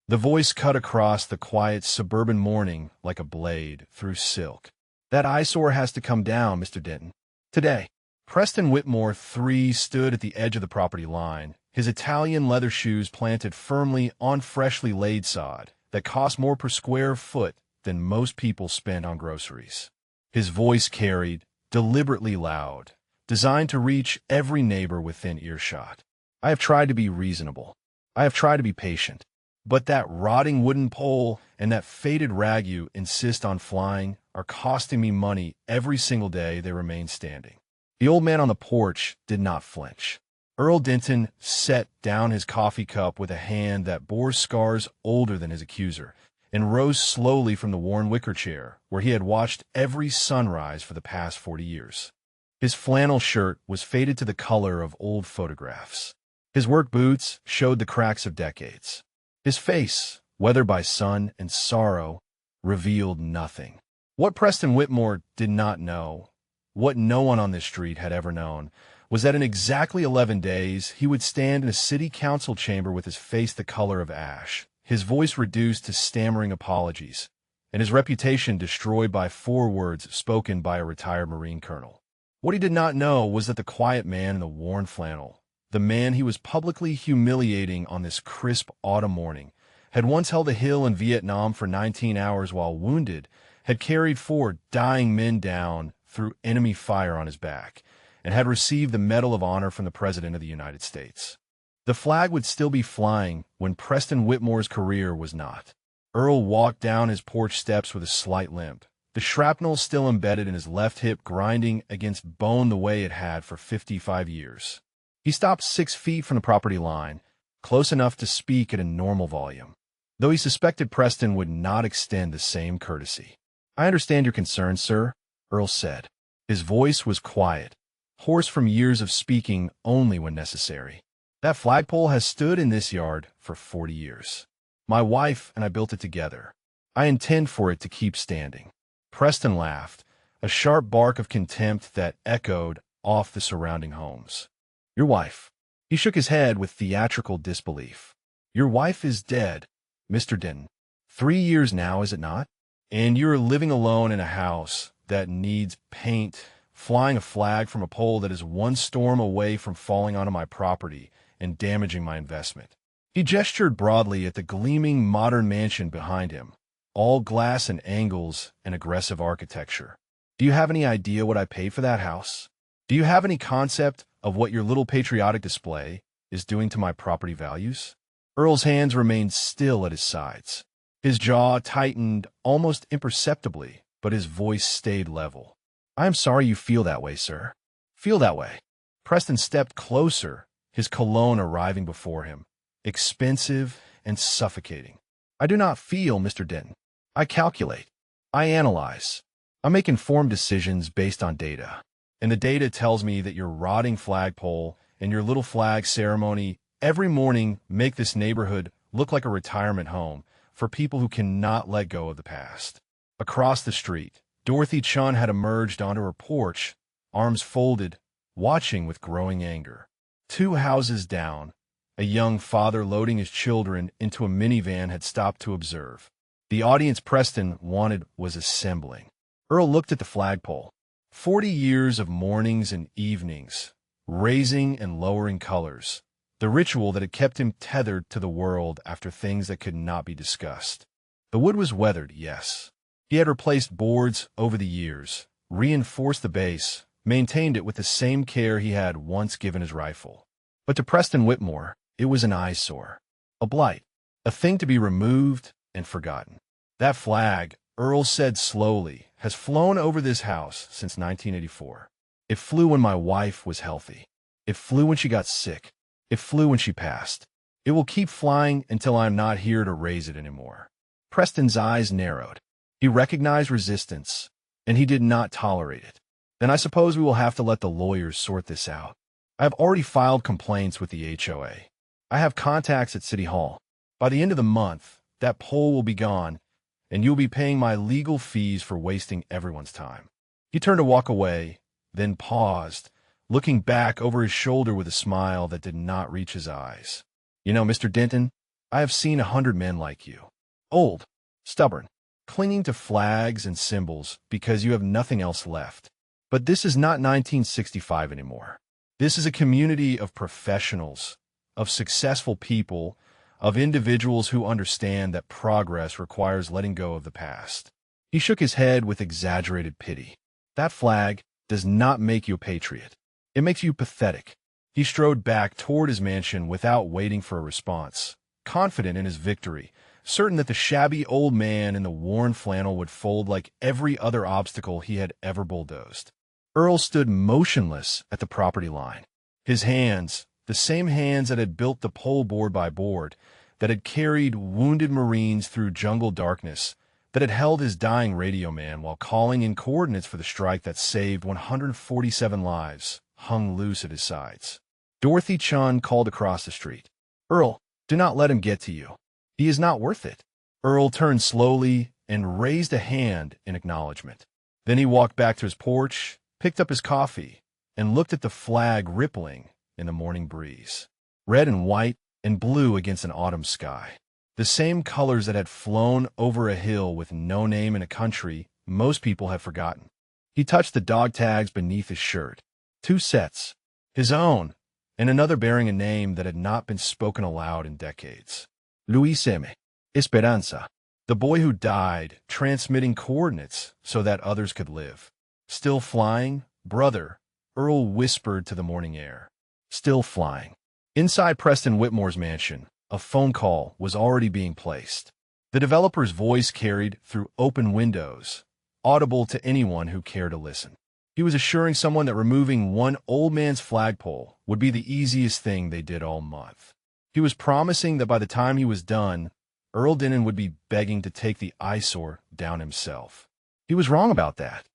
The voice cut across the quiet suburban morning like a blade through silk. "That eyesore has to come down, Mr. Denton. Today." Preston Whitmore, 3, stood at the edge of the property line, his Italian leather shoes planted firmly on freshly laid sod that cost more per square foot than most people spent on groceries. His voice carried, deliberately loud, designed to reach every neighbor within earshot. "I have tried to be reasonable. I have tried to be patient. But that rotting wooden pole and that faded rag you insist on flying are costing me money every single day they remain standing." The old man on the porch did not flinch. Earl Denton set down his coffee cup with a hand that bore scars older than his accuser, and rose slowly from the worn wicker chair where he had watched every sunrise for the past 40 years. His flannel shirt was faded to the color of old photographs. His work boots showed the cracks of decades. His face, weathered by sun and sorrow, revealed nothing. What Preston Whitmore did not know, what no one on this street had ever known, was that in exactly 11 days he would stand in a city council chamber with his face the color of ash, his voice reduced to stammering apologies, and his reputation destroyed by 4 words spoken by a retired Marine colonel. What he did not know was that the quiet man in the worn flannel, the man he was publicly humiliating on this crisp autumn morning, had once held a hill in Vietnam for 19 hours while wounded, had carried 4 dying men down through enemy fire on his back, and had received the Medal of Honor from the President of the United States. The flag would still be flying when Preston Whitmore's career was not. Earl walked down his porch steps with a slight limp, the shrapnel still embedded in his left hip grinding against bone the way it had for 55 years. He stopped 6 feet from the property line, close enough to speak at a normal volume, though he suspected Preston would not extend the same courtesy. "I understand your concerns, sir," Earl said. His voice was quiet, hoarse from years of speaking only when necessary. "That flagpole has stood in this yard for 40 years. My wife and I built it together. I intend for it to keep standing." Preston laughed, a sharp bark of contempt that echoed off the surrounding homes. "Your wife?" He shook his head with theatrical disbelief. "Your wife is dead, Mr. Denton. 3 years now, is it not? And you're living alone in a house that needs paint, flying a flag from a pole that is one storm away from falling onto my property and damaging my investment." He gestured broadly at the gleaming modern mansion behind him, all glass and angles and aggressive architecture. "Do you have any idea what I paid for that house? Do you have any concept of what your little patriotic display is doing to my property values?" Earl's hands remained still at his sides. His jaw tightened almost imperceptibly, but his voice stayed level. "I am sorry you feel that way, sir. Feel that way." Preston stepped closer, his cologne arriving before him, expensive and suffocating. "I do not feel, Mr. Denton. I calculate. I analyze. I make informed decisions based on data. And the data tells me that your rotting flagpole and your little flag ceremony every morning make this neighborhood look like a retirement home for people who cannot let go of the past." Across the street, Dorothy Chun had emerged onto her porch, arms folded, watching with growing anger. 2 houses down, a young father loading his children into a minivan had stopped to observe. The audience Preston wanted was assembling. Earl looked at the flagpole. 40 years of mornings and evenings, raising and lowering colors, the ritual that had kept him tethered to the world after things that could not be discussed. The wood was weathered, yes. He had replaced boards over the years, reinforced the base, maintained it with the same care he had once given his rifle. But to Preston Whitmore, it was an eyesore, a blight, a thing to be removed and forgotten. "That flag," Earl said slowly, "has flown over this house since 1984. It flew when my wife was healthy. It flew when she got sick. It flew when she passed. It will keep flying until I am not here to raise it anymore." Preston's eyes narrowed. He recognized resistance, and he did not tolerate it. "Then I suppose we will have to let the lawyers sort this out. I have already filed complaints with the HOA. I have contacts at City Hall. By the end of the month, that pole will be gone, and you'll be paying my legal fees for wasting everyone's time." He turned to walk away, then paused, looking back over his shoulder with a smile that did not reach his eyes. "You know, Mr. Denton, I have seen 100 men like you. Old, stubborn, clinging to flags and symbols because you have nothing else left. But this is not 1965 anymore. This is a community of professionals, of successful people, of individuals who understand that progress requires letting go of the past. He shook his head with exaggerated pity. That flag does not make you a patriot. It makes you pathetic. He strode back toward his mansion without waiting for a response, confident in his victory, certain that the shabby old man in the worn flannel would fold like every other obstacle he had ever bulldozed. Earl stood motionless at the property line. His hands, the same hands that had built the pole board by board, that had carried wounded Marines through jungle darkness, that had held his dying radio man while calling in coordinates for the strike that saved 147 lives, hung loose at his sides. Dorothy Chun called across the street. "Earl, do not let him get to you. He is not worth it." Earl turned slowly and raised a hand in acknowledgement. Then he walked back to his porch, picked up his coffee, and looked at the flag rippling in the morning breeze. Red and white and blue against an autumn sky. The same colors that had flown over a hill with no name in a country most people have forgotten. He touched the dog tags beneath his shirt. 2 sets, his own, and another bearing a name that had not been spoken aloud in decades. Luis M. Esperanza, the boy who died, transmitting coordinates so that others could live. "Still flying, brother," Earl whispered to the morning air. Still flying. Inside Preston Whitmore's mansion, a phone call was already being placed. The developer's voice carried through open windows, audible to anyone who cared to listen. He was assuring someone that removing one old man's flagpole would be the easiest thing they did all month. He was promising that by the time he was done, Earl Denton would be begging to take the eyesore down himself. He was wrong about that.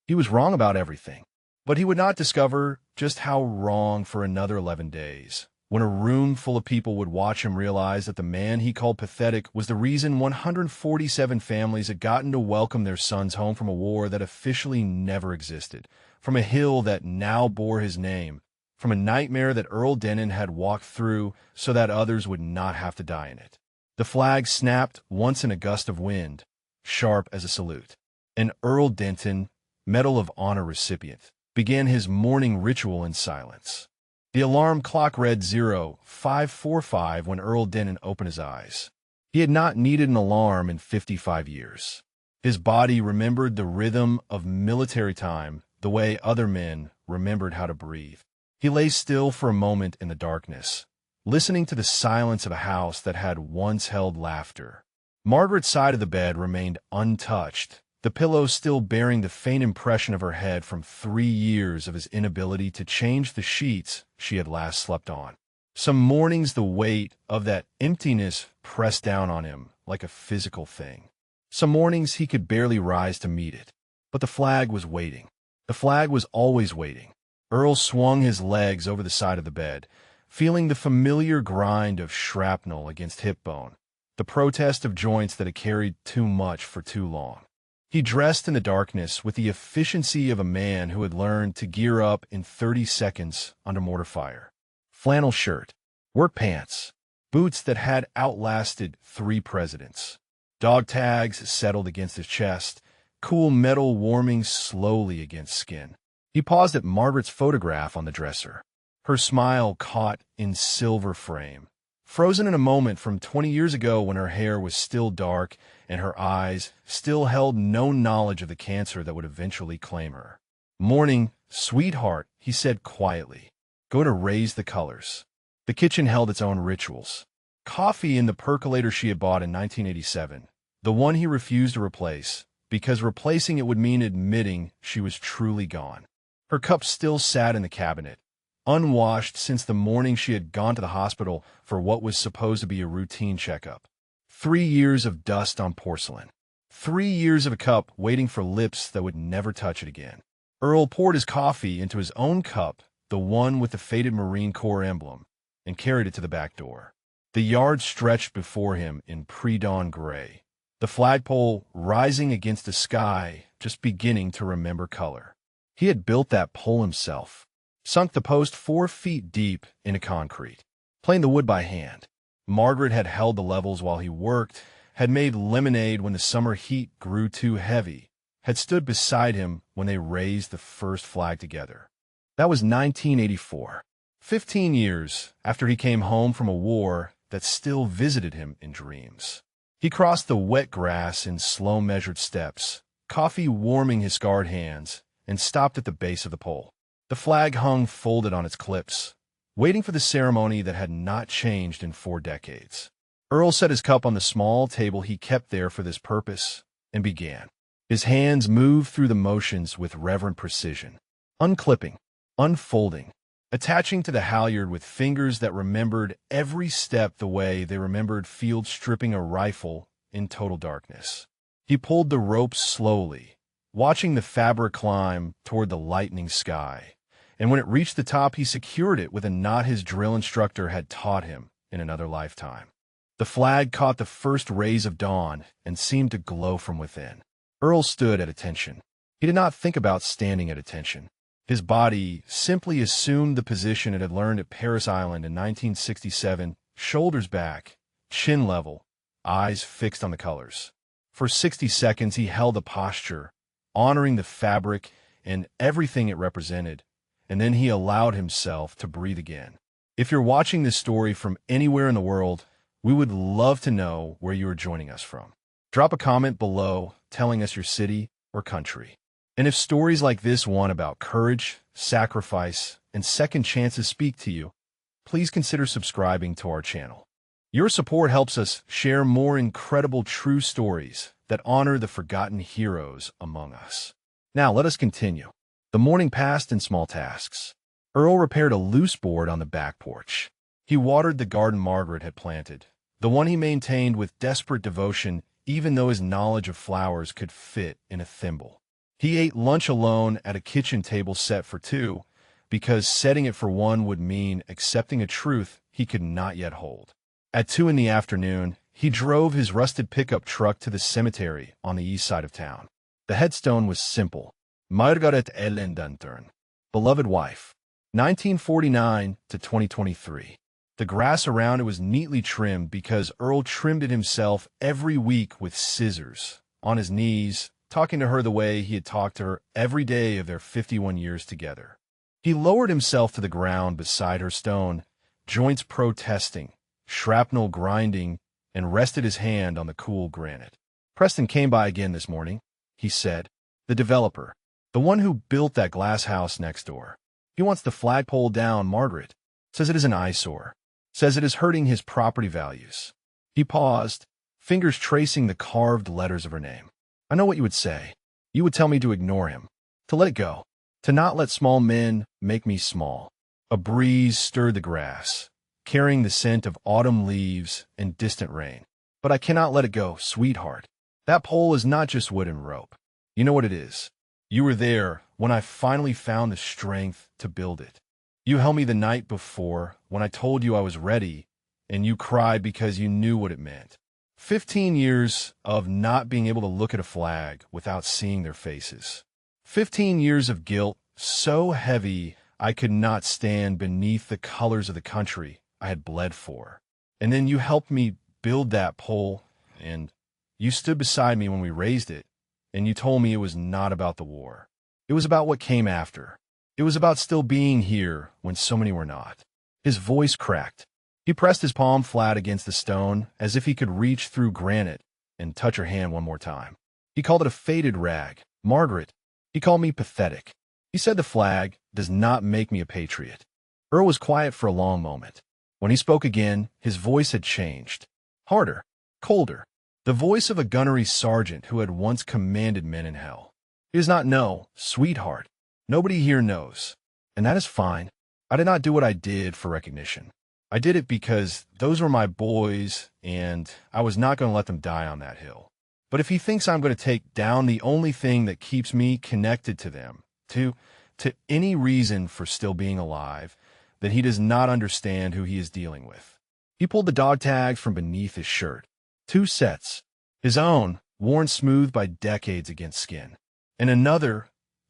He was wrong about everything. But he would not discover just how wrong for another 11 days, when a room full of people would watch him realize that the man he called pathetic was the reason 147 families had gotten to welcome their sons home from a war that officially never existed, from a hill that now bore his name, from a nightmare that Earl Denton had walked through so that others would not have to die in it. The flag snapped once in a gust of wind, sharp as a salute. And Earl Denton, Medal of Honor recipient, began his morning ritual in silence. The alarm clock read 0545 when Earl Denton opened his eyes. He had not needed an alarm in 55 years. His body remembered the rhythm of military time the way other men remembered how to breathe. He lay still for a moment in the darkness, listening to the silence of a house that had once held laughter. Margaret's side of the bed remained untouched, the pillow still bearing the faint impression of her head from 3 years of his inability to change the sheets she had last slept on. Some mornings the weight of that emptiness pressed down on him like a physical thing. Some mornings he could barely rise to meet it. But the flag was waiting. The flag was always waiting. Earl swung his legs over the side of the bed, feeling the familiar grind of shrapnel against hip bone, the protest of joints that had carried too much for too long. He dressed in the darkness with the efficiency of a man who had learned to gear up in 30 seconds under mortar fire. Flannel shirt, work pants, boots that had outlasted 3 presidents. Dog tags settled against his chest, cool metal warming slowly against skin. He paused at Margaret's photograph on the dresser, her smile caught in silver frame, frozen in a moment from 20 years ago when her hair was still dark and her eyes still held no knowledge of the cancer that would eventually claim her. "Morning, sweetheart," he said quietly. "Go to raise the colors." The kitchen held its own rituals. Coffee in the percolator she had bought in 1987, the one he refused to replace, because replacing it would mean admitting she was truly gone. Her cup still sat in the cabinet, unwashed since the morning she had gone to the hospital for what was supposed to be a routine checkup. 3 years of dust on porcelain. 3 years of a cup waiting for lips that would never touch it again. Earl poured his coffee into his own cup, the one with the faded Marine Corps emblem, and carried it to the back door. The yard stretched before him in pre-dawn gray, the flagpole rising against the sky just beginning to remember color. He had built that pole himself, sunk the post 4 feet deep into concrete, planed the wood by hand, Margaret had held the levels while he worked, had made lemonade when the summer heat grew too heavy, had stood beside him when they raised the first flag together. That was 1984, 15 years after he came home from a war that still visited him in dreams. He crossed the wet grass in slow measured steps, coffee warming his scarred hands, and stopped at the base of the pole. The flag hung folded on its clips, waiting for the ceremony that had not changed in 4 decades. Earl set his cup on the small table he kept there for this purpose and began. His hands moved through the motions with reverent precision, unclipping, unfolding, attaching to the halyard with fingers that remembered every step the way they remembered field stripping a rifle in total darkness. He pulled the rope slowly, watching the fabric climb toward the lightening sky, and when it reached the top, he secured it with a knot his drill instructor had taught him in another lifetime. The flag caught the first rays of dawn and seemed to glow from within. Earl stood at attention. He did not think about standing at attention. His body simply assumed the position it had learned at Paris Island in 1967, shoulders back, chin level, eyes fixed on the colors. For 60 seconds, he held the posture, honoring the fabric and everything it represented, and then he allowed himself to breathe again. If you're watching this story from anywhere in the world, we would love to know where you are joining us from. Drop a comment below telling us your city or country. And if stories like this one about courage, sacrifice, and second chances speak to you, please consider subscribing to our channel. Your support helps us share more incredible true stories that honor the forgotten heroes among us. Now, let us continue. The morning passed in small tasks. Earl repaired a loose board on the back porch. He watered the garden Margaret had planted, the one he maintained with desperate devotion even though his knowledge of flowers could fit in a thimble. He ate lunch alone at a kitchen table set for 2, because setting it for 1 would mean accepting a truth he could not yet hold. At 2 in the afternoon, he drove his rusted pickup truck to the cemetery on the east side of town. The headstone was simple: Margaret Ellen Dunturn, beloved wife, 1949 to 2023. The grass around it was neatly trimmed because Earl trimmed it himself every week with scissors, on his knees, talking to her the way he had talked to her every day of their 51 years together. He lowered himself to the ground beside her stone, joints protesting, shrapnel grinding, and rested his hand on the cool granite. Preston came by again this morning, he said. The developer, the one who built that glass house next door. He wants the flagpole down, Margaret. Says it is an eyesore. Says it is hurting his property values. He paused, fingers tracing the carved letters of her name. I know what you would say. You would tell me to ignore him, to let it go, to not let small men make me small. A breeze stirred the grass, carrying the scent of autumn leaves and distant rain. But I cannot let it go, sweetheart. That pole is not just wood and rope. You know what it is. You were there when I finally found the strength to build it. You held me the night before when I told you I was ready, and you cried because you knew what it meant. 15 years of not being able to look at a flag without seeing their faces. 15 years of guilt so heavy I could not stand beneath the colors of the country I had bled for. And then you helped me build that pole, and you stood beside me when we raised it, and you told me it was not about the war. It was about what came after. It was about still being here when so many were not. His voice cracked. He pressed his palm flat against the stone as if he could reach through granite and touch her hand one more time. He called it a faded rag. Margaret. He called me pathetic. He said the flag does not make me a patriot. Earl was quiet for a long moment. When he spoke again, his voice had changed. Harder, colder. The voice of a gunnery sergeant who had once commanded men in hell. He does not know, sweetheart. Nobody here knows. And that is fine. I did not do what I did for recognition. I did it because those were my boys, and I was not going to let them die on that hill. But if he thinks I'm going to take down the only thing that keeps me connected to them, to any reason for still being alive, then he does not understand who he is dealing with. He pulled the dog tag from beneath his shirt. 2 sets. His own, worn smooth by decades against skin. And another,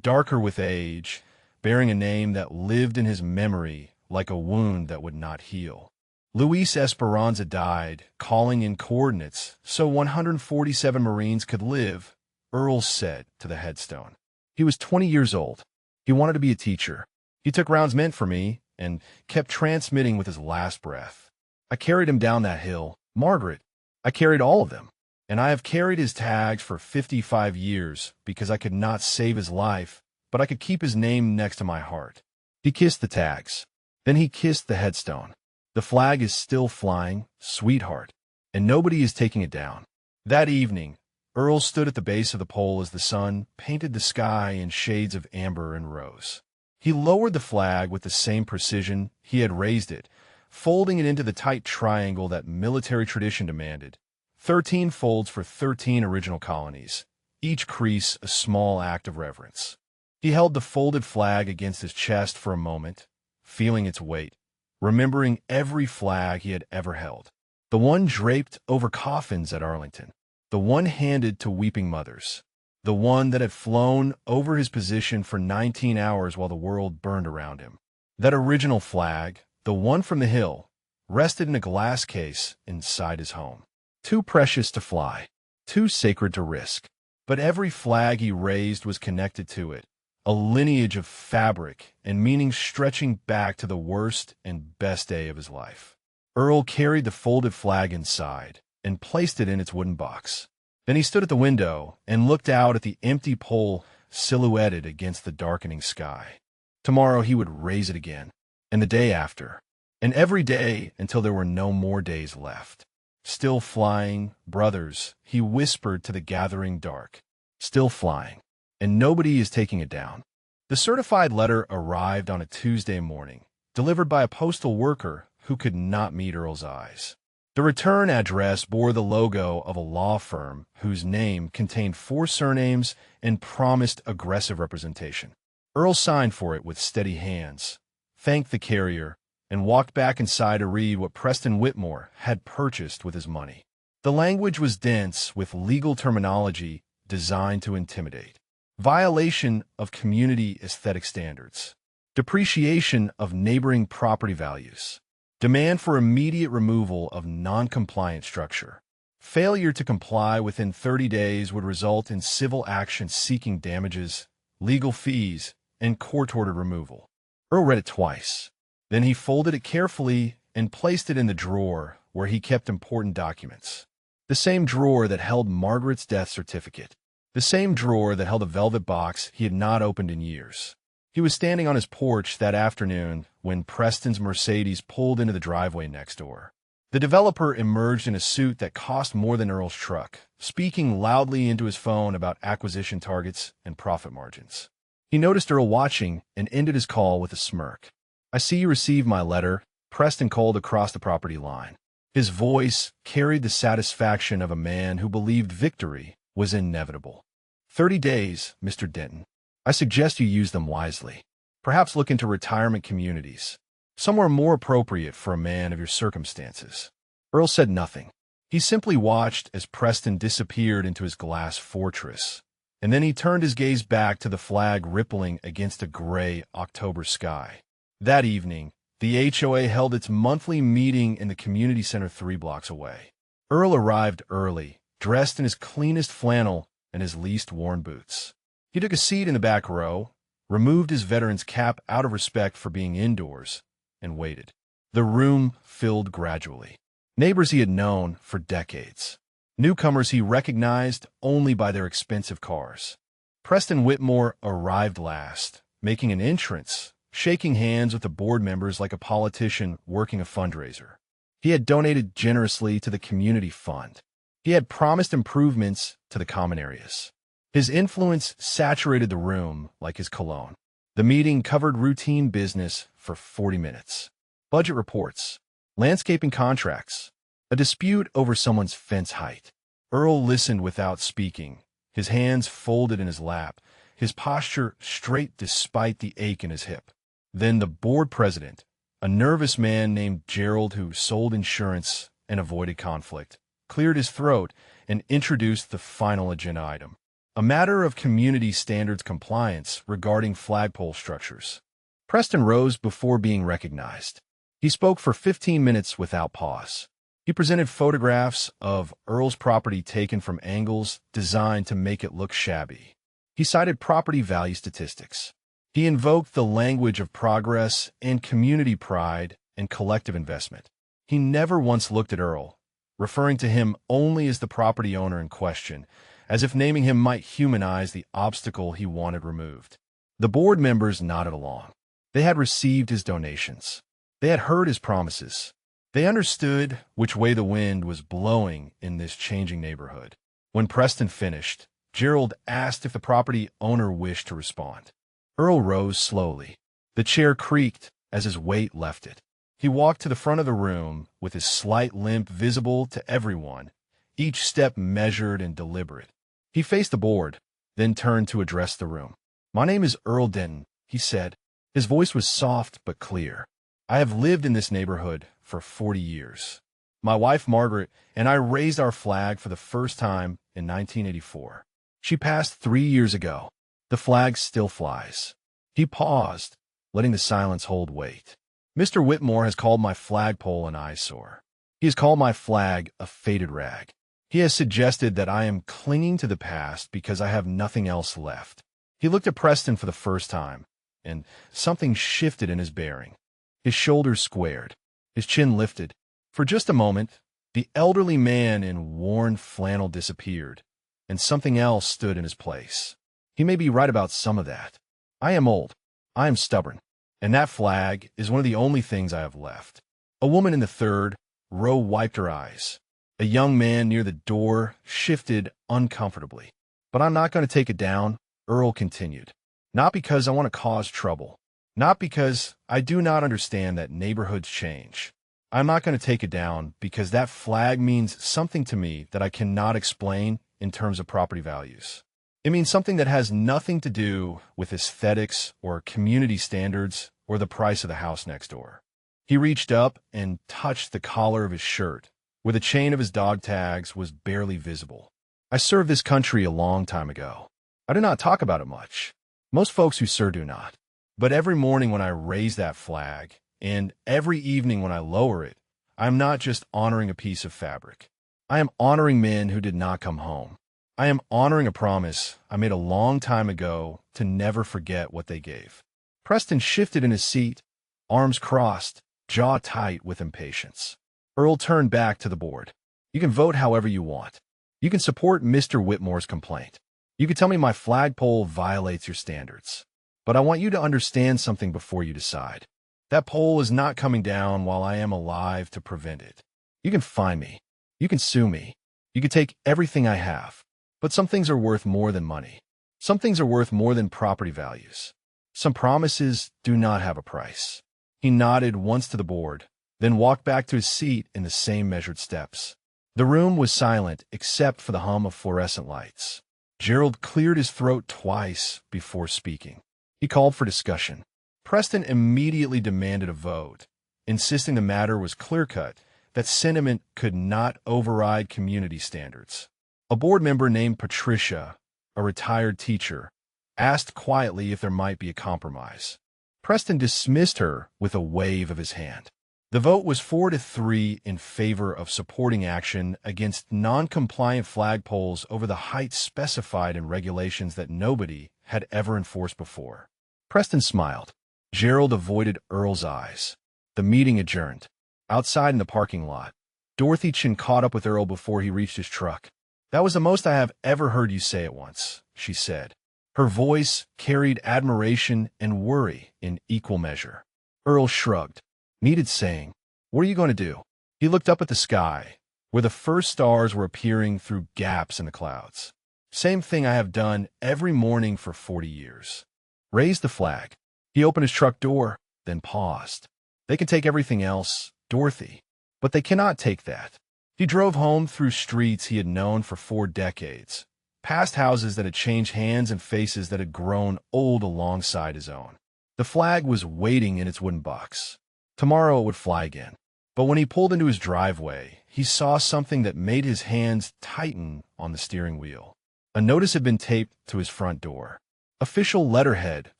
darker with age, bearing a name that lived in his memory like a wound that would not heal. Luis Esperanza died, calling in coordinates so 147 Marines could live, Earl said to the headstone. He was 20 years old. He wanted to be a teacher. He took rounds meant for me and kept transmitting with his last breath. I carried him down that hill. Margaret, I carried all of them. And I have carried his tags for 55 years because I could not save his life, but I could keep his name next to my heart. He kissed the tags. Then he kissed the headstone. The flag is still flying, sweetheart, and nobody is taking it down. That evening, Earl stood at the base of the pole as the sun painted the sky in shades of amber and rose. He lowered the flag with the same precision he had raised it, folding it into the tight triangle that military tradition demanded. 13 folds for 13 original colonies, each crease a small act of reverence. He held the folded flag against his chest for a moment, feeling its weight, remembering every flag he had ever held. The one draped over coffins at Arlington, the one handed to weeping mothers, the one that had flown over his position for 19 hours while the world burned around him. That original flag, the one from the hill, rested in a glass case inside his home. Too precious to fly, too sacred to risk. But every flag he raised was connected to it, a lineage of fabric and meaning stretching back to the worst and best day of his life. Earl carried the folded flag inside and placed it in its wooden box. Then he stood at the window and looked out at the empty pole silhouetted against the darkening sky. Tomorrow he would raise it again, and the day after, and every day until there were no more days left. Still flying, brothers, he whispered to the gathering dark. Still flying, and nobody is taking it down. The certified letter arrived on a Tuesday morning, delivered by a postal worker who could not meet Earl's eyes. The return address bore the logo of a law firm whose name contained 4 surnames and promised aggressive representation. Earl signed for it with steady hands, thanked the carrier, and walked back inside to read what Preston Whitmore had purchased with his money. The language was dense with legal terminology designed to intimidate. Violation of community aesthetic standards. Depreciation of neighboring property values. Demand for immediate removal of non-compliant structure. Failure to comply within 30 days would result in civil action seeking damages, legal fees, and court-ordered removal. Earl read it twice. Then he folded it carefully and placed it in the drawer where he kept important documents. The same drawer that held Margaret's death certificate. The same drawer that held a velvet box he had not opened in years. He was standing on his porch that afternoon when Preston's Mercedes pulled into the driveway next door. The developer emerged in a suit that cost more than Earl's truck, speaking loudly into his phone about acquisition targets and profit margins. He noticed Earl watching and ended his call with a smirk. "I see you received my letter," Preston called across the property line. His voice carried the satisfaction of a man who believed victory was inevitable. 30 days, Mr. Denton. I suggest you use them wisely. Perhaps look into retirement communities, somewhere more appropriate for a man of your circumstances. Earl said nothing. He simply watched as Preston disappeared into his glass fortress, and then he turned his gaze back to the flag rippling against a gray October sky. That evening, the HOA held its monthly meeting in the community center 3 blocks away. Earl arrived early, dressed in his cleanest flannel and his least worn boots. He took a seat in the back row, removed his veteran's cap out of respect for being indoors, and waited. The room filled gradually. Neighbors he had known for decades. Newcomers he recognized only by their expensive cars. Preston Whitmore arrived last, making an entrance, shaking hands with the board members like a politician working a fundraiser. He had donated generously to the community fund. He had promised improvements to the common areas. His influence saturated the room like his cologne. The meeting covered routine business for 40 minutes. Budget reports, landscaping contracts, a dispute over someone's fence height. Earl listened without speaking, his hands folded in his lap, his posture straight despite the ache in his hip. Then the board president, a nervous man named Gerald who sold insurance and avoided conflict, cleared his throat and introduced the final agenda item, a matter of community standards compliance regarding flagpole structures. Preston rose before being recognized. He spoke for 15 minutes without pause. He presented photographs of Earl's property taken from angles designed to make it look shabby. He cited property value statistics. He invoked the language of progress and community pride and collective investment. He never once looked at Earl, referring to him only as the property owner in question, as if naming him might humanize the obstacle he wanted removed. The board members nodded along. They had received his donations. They had heard his promises. They understood which way the wind was blowing in this changing neighborhood. When Preston finished, Gerald asked if the property owner wished to respond. Earl rose slowly. The chair creaked as his weight left it. He walked to the front of the room with his slight limp visible to everyone, each step measured and deliberate. He faced the board, then turned to address the room. "My name is Earl Denton," he said. His voice was soft but clear. "I have lived in this neighborhood for 40 years. My wife, Margaret, and I raised our flag for the first time in 1984. She passed 3 years ago. The flag still flies." He paused, letting the silence hold weight. "Mr. Whitmore has called my flagpole an eyesore. He has called my flag a faded rag. He has suggested that I am clinging to the past because I have nothing else left." He looked at Preston for the first time, and something shifted in his bearing. His shoulders squared, his chin lifted. For just a moment, the elderly man in worn flannel disappeared, and something else stood in his place. "He may be right about some of that. I am old. I am stubborn. And that flag is one of the only things I have left." A woman in the third row wiped her eyes. A young man near the door shifted uncomfortably. "But I'm not going to take it down," Earl continued. "Not because I want to cause trouble. Not because I do not understand that neighborhoods change. I'm not going to take it down because that flag means something to me that I cannot explain in terms of property values. It means something that has nothing to do with aesthetics or community standards or the price of the house next door." He reached up and touched the collar of his shirt, where the chain of his dog tags was barely visible. "I served this country a long time ago. I do not talk about it much. Most folks who serve do not. But every morning when I raise that flag, and every evening when I lower it, I am not just honoring a piece of fabric. I am honoring men who did not come home. I am honoring a promise I made a long time ago to never forget what they gave." Preston shifted in his seat, arms crossed, jaw tight with impatience. Earl turned back to the board. "You can vote however you want. You can support Mr. Whitmore's complaint. You can tell me my flagpole violates your standards. But I want you to understand something before you decide. That pole is not coming down while I am alive to prevent it. You can fine me. You can sue me. You can take everything I have. But some things are worth more than money. Some things are worth more than property values. Some promises do not have a price." He nodded once to the board, then walked back to his seat in the same measured steps. The room was silent except for the hum of fluorescent lights. Gerald cleared his throat twice before speaking. He called for discussion. Preston immediately demanded a vote, insisting the matter was clear-cut, that sentiment could not override community standards. A board member named Patricia, a retired teacher, asked quietly if there might be a compromise. Preston dismissed her with a wave of his hand. The vote was 4-3 in favor of supporting action against non-compliant flagpoles over the height specified in regulations that nobody had ever enforced before. Preston smiled. Gerald avoided Earl's eyes. The meeting adjourned. Outside in the parking lot, Dorothy Chin caught up with Earl before he reached his truck. "That was the most I have ever heard you say at once," she said. Her voice carried admiration and worry in equal measure. Earl shrugged. "Needed saying. What are you going to do?" He looked up at the sky, where the first stars were appearing through gaps in the clouds. "Same thing I have done every morning for 40 years. Raise the flag." He opened his truck door, then paused. "They can take everything else, Dorothy, but they cannot take that." He drove home through streets he had known for 4 decades, past houses that had changed hands and faces that had grown old alongside his own. The flag was waiting in its wooden box. Tomorrow it would fly again. But when he pulled into his driveway, he saw something that made his hands tighten on the steering wheel. A notice had been taped to his front door. Official letterhead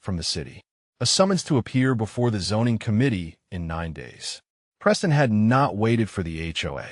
from the city. A summons to appear before the zoning committee in 9 days. Preston had not waited for the HOA.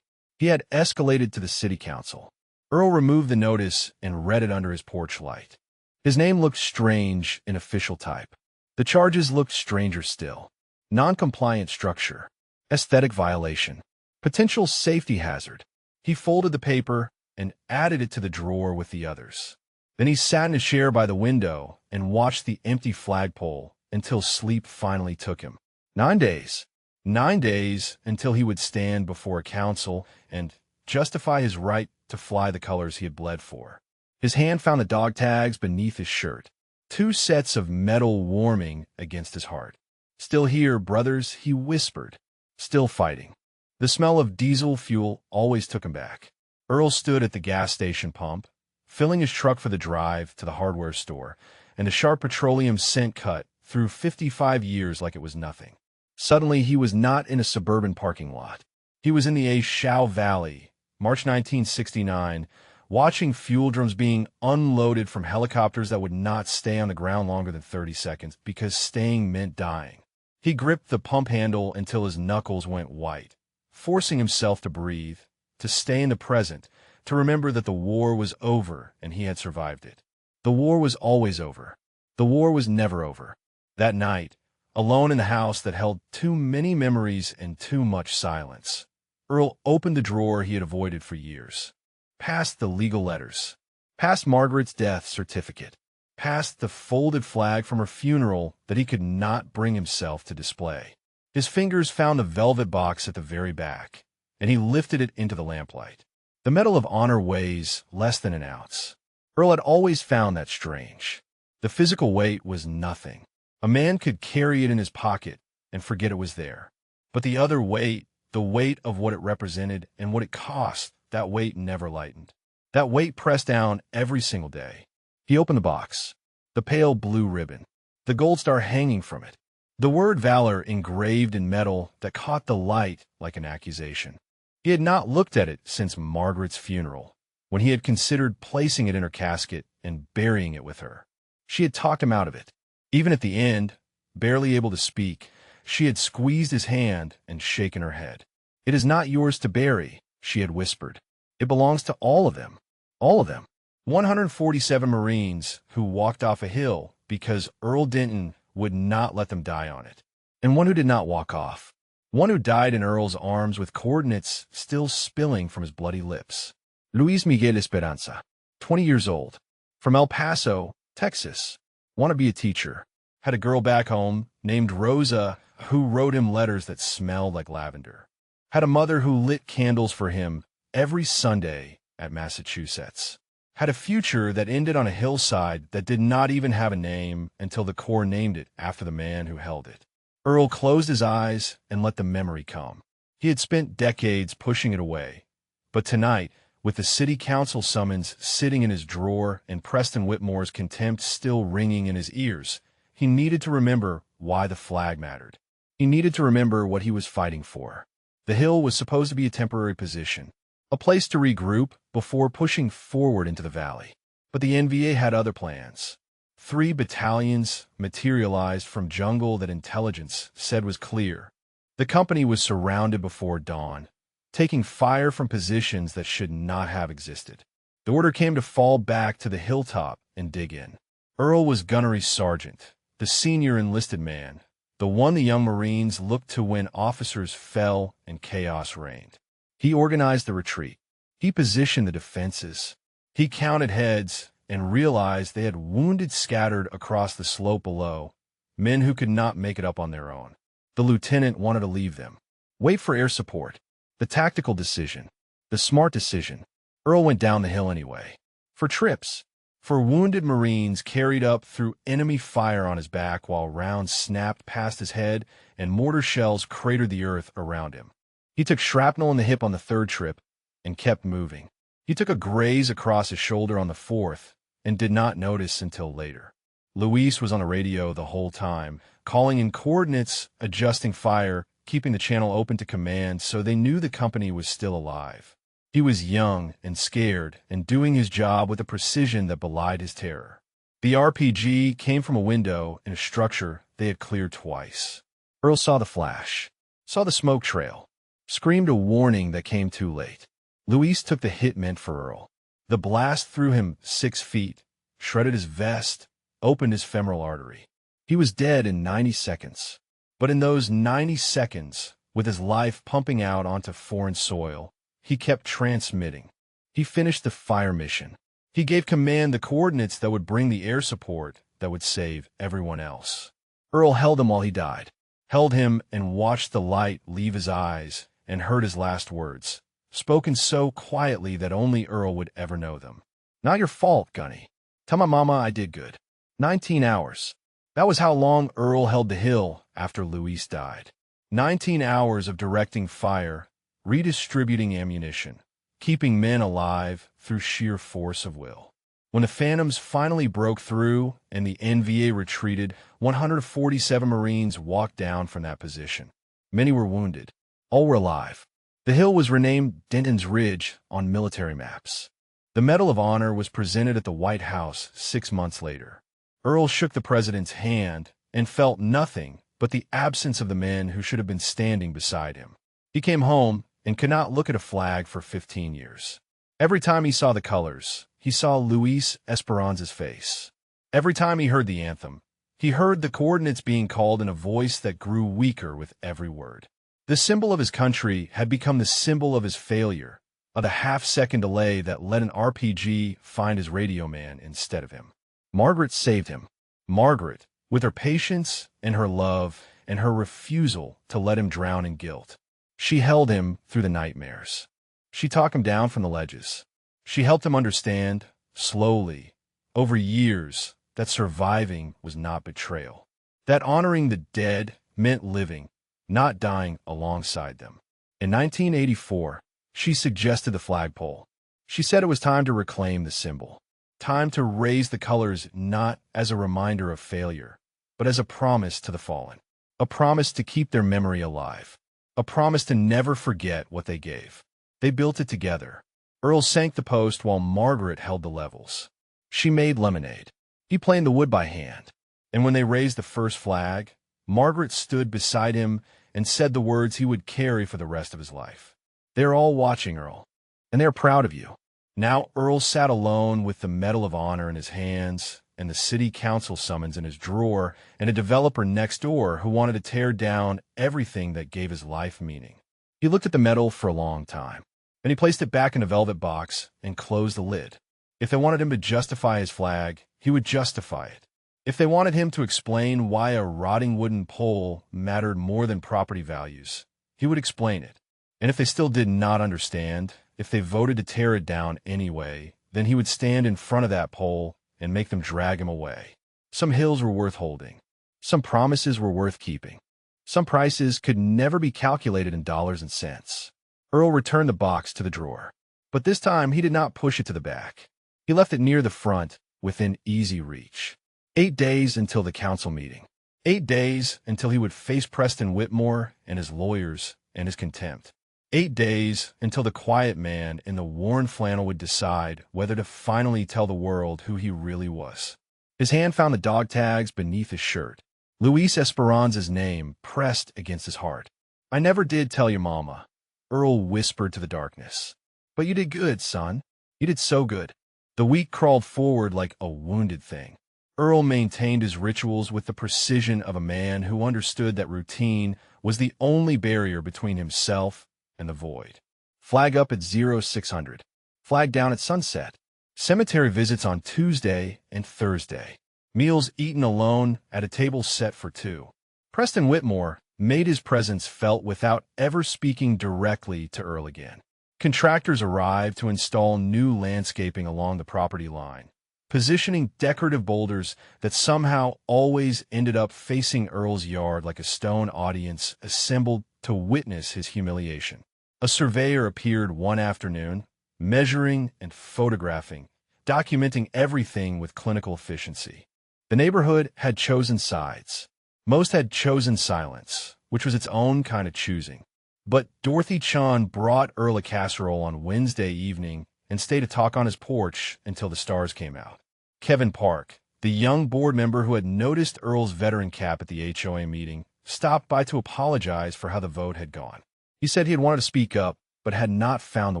He had escalated to the city council. Earl removed the notice and read it under his porch light. His name looked strange in official type. The charges looked stranger still. Non-compliant structure. Aesthetic violation. Potential safety hazard. He folded the paper and added it to the drawer with the others. Then he sat in a chair by the window and watched the empty flagpole until sleep finally took him. 9 days. 9 days until he would stand before a council and justify his right to fly the colors he had bled for. His hand found the dog tags beneath his shirt, 2 sets of metal warming against his heart. "Still here, brothers," he whispered. Still fighting. The smell of diesel fuel always took him back. Earl stood at the gas station pump, filling his truck for the drive to the hardware store, and the sharp petroleum scent cut through 55 years like it was nothing. Suddenly, he was not in a suburban parking lot. He was in the Ashau Valley, March 1969, watching fuel drums being unloaded from helicopters that would not stay on the ground longer than 30 seconds because staying meant dying. He gripped the pump handle until his knuckles went white, forcing himself to breathe, to stay in the present, to remember that the war was over and he had survived it. The war was always over. The war was never over. That night, alone in the house that held too many memories and too much silence, Earl opened the drawer he had avoided for years. Past the legal letters. Past Margaret's death certificate. Past the folded flag from her funeral that he could not bring himself to display. His fingers found the velvet box at the very back, and he lifted it into the lamplight. The Medal of Honor weighs less than an ounce. Earl had always found that strange. The physical weight was nothing. A man could carry it in his pocket and forget it was there. But the other weight, the weight of what it represented and what it cost, that weight never lightened. That weight pressed down every single day. He opened the box. The pale blue ribbon. The gold star hanging from it. The word valor engraved in metal that caught the light like an accusation. He had not looked at it since Margaret's funeral, when he had considered placing it in her casket and burying it with her. She had talked him out of it. Even at the end, barely able to speak, she had squeezed his hand and shaken her head. "It is not yours to bury," she had whispered. "It belongs to all of them. All of them." 147 Marines who walked off a hill because Earl Denton would not let them die on it. And one who did not walk off. One who died in Earl's arms with coordinates still spilling from his bloody lips. Luis Miguel Esperanza, 20 years old, from El Paso, Texas. Want to be a teacher. Had a girl back home named Rosa who wrote him letters that smelled like lavender. Had a mother who lit candles for him every Sunday at Massachusetts. Had a future that ended on a hillside that did not even have a name until the Corps named it after the man who held it. Earl closed his eyes and let the memory come. He had spent decades pushing it away. But tonight, with the city council summons sitting in his drawer and Preston Whitmore's contempt still ringing in his ears, he needed to remember why the flag mattered. He needed to remember what he was fighting for. The hill was supposed to be a temporary position, a place to regroup before pushing forward into the valley. But the NVA had other plans. 3 battalions materialized from jungle that intelligence said was clear. The company was surrounded before dawn, taking fire from positions that should not have existed. The order came to fall back to the hilltop and dig in. Earl was gunnery sergeant, the senior enlisted man, the one the young Marines looked to when officers fell and chaos reigned. He organized the retreat. He positioned the defenses. He counted heads and realized they had wounded scattered across the slope below, men who could not make it up on their own. The lieutenant wanted to leave them. Wait for air support. The tactical decision. The smart decision. Earl went down the hill anyway. For trips. For wounded Marines carried up through enemy fire on his back while rounds snapped past his head and mortar shells cratered the earth around him. He took shrapnel in the hip on the 3rd trip and kept moving. He took a graze across his shoulder on the 4th and did not notice until later. Luis was on the radio the whole time, calling in coordinates, adjusting fire, keeping the channel open to command so they knew the company was still alive. He was young and scared and doing his job with a precision that belied his terror. The RPG came from a window in a structure they had cleared twice. Earl saw the flash, saw the smoke trail, screamed a warning that came too late. Luis took the hit meant for Earl. The blast threw him 6 feet, shredded his vest, opened his femoral artery. He was dead in 90 seconds. But in those 90 seconds, with his life pumping out onto foreign soil, he kept transmitting. He finished the fire mission. He gave command the coordinates that would bring the air support that would save everyone else. Earl held him while he died, held him and watched the light leave his eyes and heard his last words, spoken so quietly that only Earl would ever know them. "Not your fault, Gunny. Tell my mama I did good." 19 hours. That was how long Earl held the hill after Luis died. 19 hours of directing fire, redistributing ammunition, keeping men alive through sheer force of will. When the Phantoms finally broke through and the NVA retreated, 147 Marines walked down from that position. Many were wounded. All were alive. The hill was renamed Denton's Ridge on military maps. The Medal of Honor was presented at the White House 6 months later. Earl shook the president's hand and felt nothing but the absence of the men who should have been standing beside him. He came home and could not look at a flag for 15 years. Every time he saw the colors, he saw Luis Esperanza's face. Every time he heard the anthem, he heard the coordinates being called in a voice that grew weaker with every word. The symbol of his country had become the symbol of his failure, of the half-second delay that let an RPG find his radio man instead of him. Margaret saved him. Margaret, with her patience and her love and her refusal to let him drown in guilt. She held him through the nightmares. She talked him down from the ledges. She helped him understand, slowly, over years, that surviving was not betrayal. That honoring the dead meant living, not dying alongside them. In 1984, she suggested the flagpole. She said it was time to reclaim the symbol. Time to raise the colors not as a reminder of failure, but as a promise to the fallen. A promise to keep their memory alive. A promise to never forget what they gave. They built it together. Earl sank the post while Margaret held the levels. She made lemonade. He planed the wood by hand. And when they raised the first flag, Margaret stood beside him and said the words he would carry for the rest of his life. "They're all watching, Earl, and they're proud of you." Now Earl sat alone with the Medal of Honor in his hands and the city council summons in his drawer and a developer next door who wanted to tear down everything that gave his life meaning. He looked at the medal for a long time. Then he placed it back in a velvet box and closed the lid. If they wanted him to justify his flag, he would justify it. If they wanted him to explain why a rotting wooden pole mattered more than property values, he would explain it. And if they still did not understand, if they voted to tear it down anyway, then he would stand in front of that pole and make them drag him away. Some hills were worth holding. Some promises were worth keeping. Some prices could never be calculated in dollars and cents. Earl returned the box to the drawer. But this time he did not push it to the back. He left it near the front, within easy reach. 8 days until the council meeting. 8 days until he would face Preston Whitmore and his lawyers and his contempt. 8 days until the quiet man in the worn flannel would decide whether to finally tell the world who he really was. His hand found the dog tags beneath his shirt. Luis Esperanza's name pressed against his heart. "I never did tell your mama," Earl whispered to the darkness. "But you did good, son. You did so good." The week crawled forward like a wounded thing. Earl maintained his rituals with the precision of a man who understood that routine was the only barrier between himself and the void. Flag up at 0600. Flag down at sunset. Cemetery visits on Tuesday and Thursday. Meals eaten alone at a table set for 2. Preston Whitmore made his presence felt without ever speaking directly to Earl again. Contractors arrived to install new landscaping along the property line, positioning decorative boulders that somehow always ended up facing Earl's yard like a stone audience assembled to witness his humiliation. A surveyor appeared one afternoon, measuring and photographing, documenting everything with clinical efficiency. The neighborhood had chosen sides. Most had chosen silence, which was its own kind of choosing. But Dorothy Chun brought Earl a casserole on Wednesday evening and stayed to talk on his porch until the stars came out. Kevin Park, the young board member who had noticed Earl's veteran cap at the HOA meeting, stopped by to apologize for how the vote had gone. He said he had wanted to speak up, but had not found the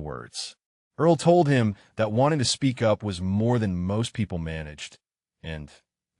words. Earl told him that wanting to speak up was more than most people managed, and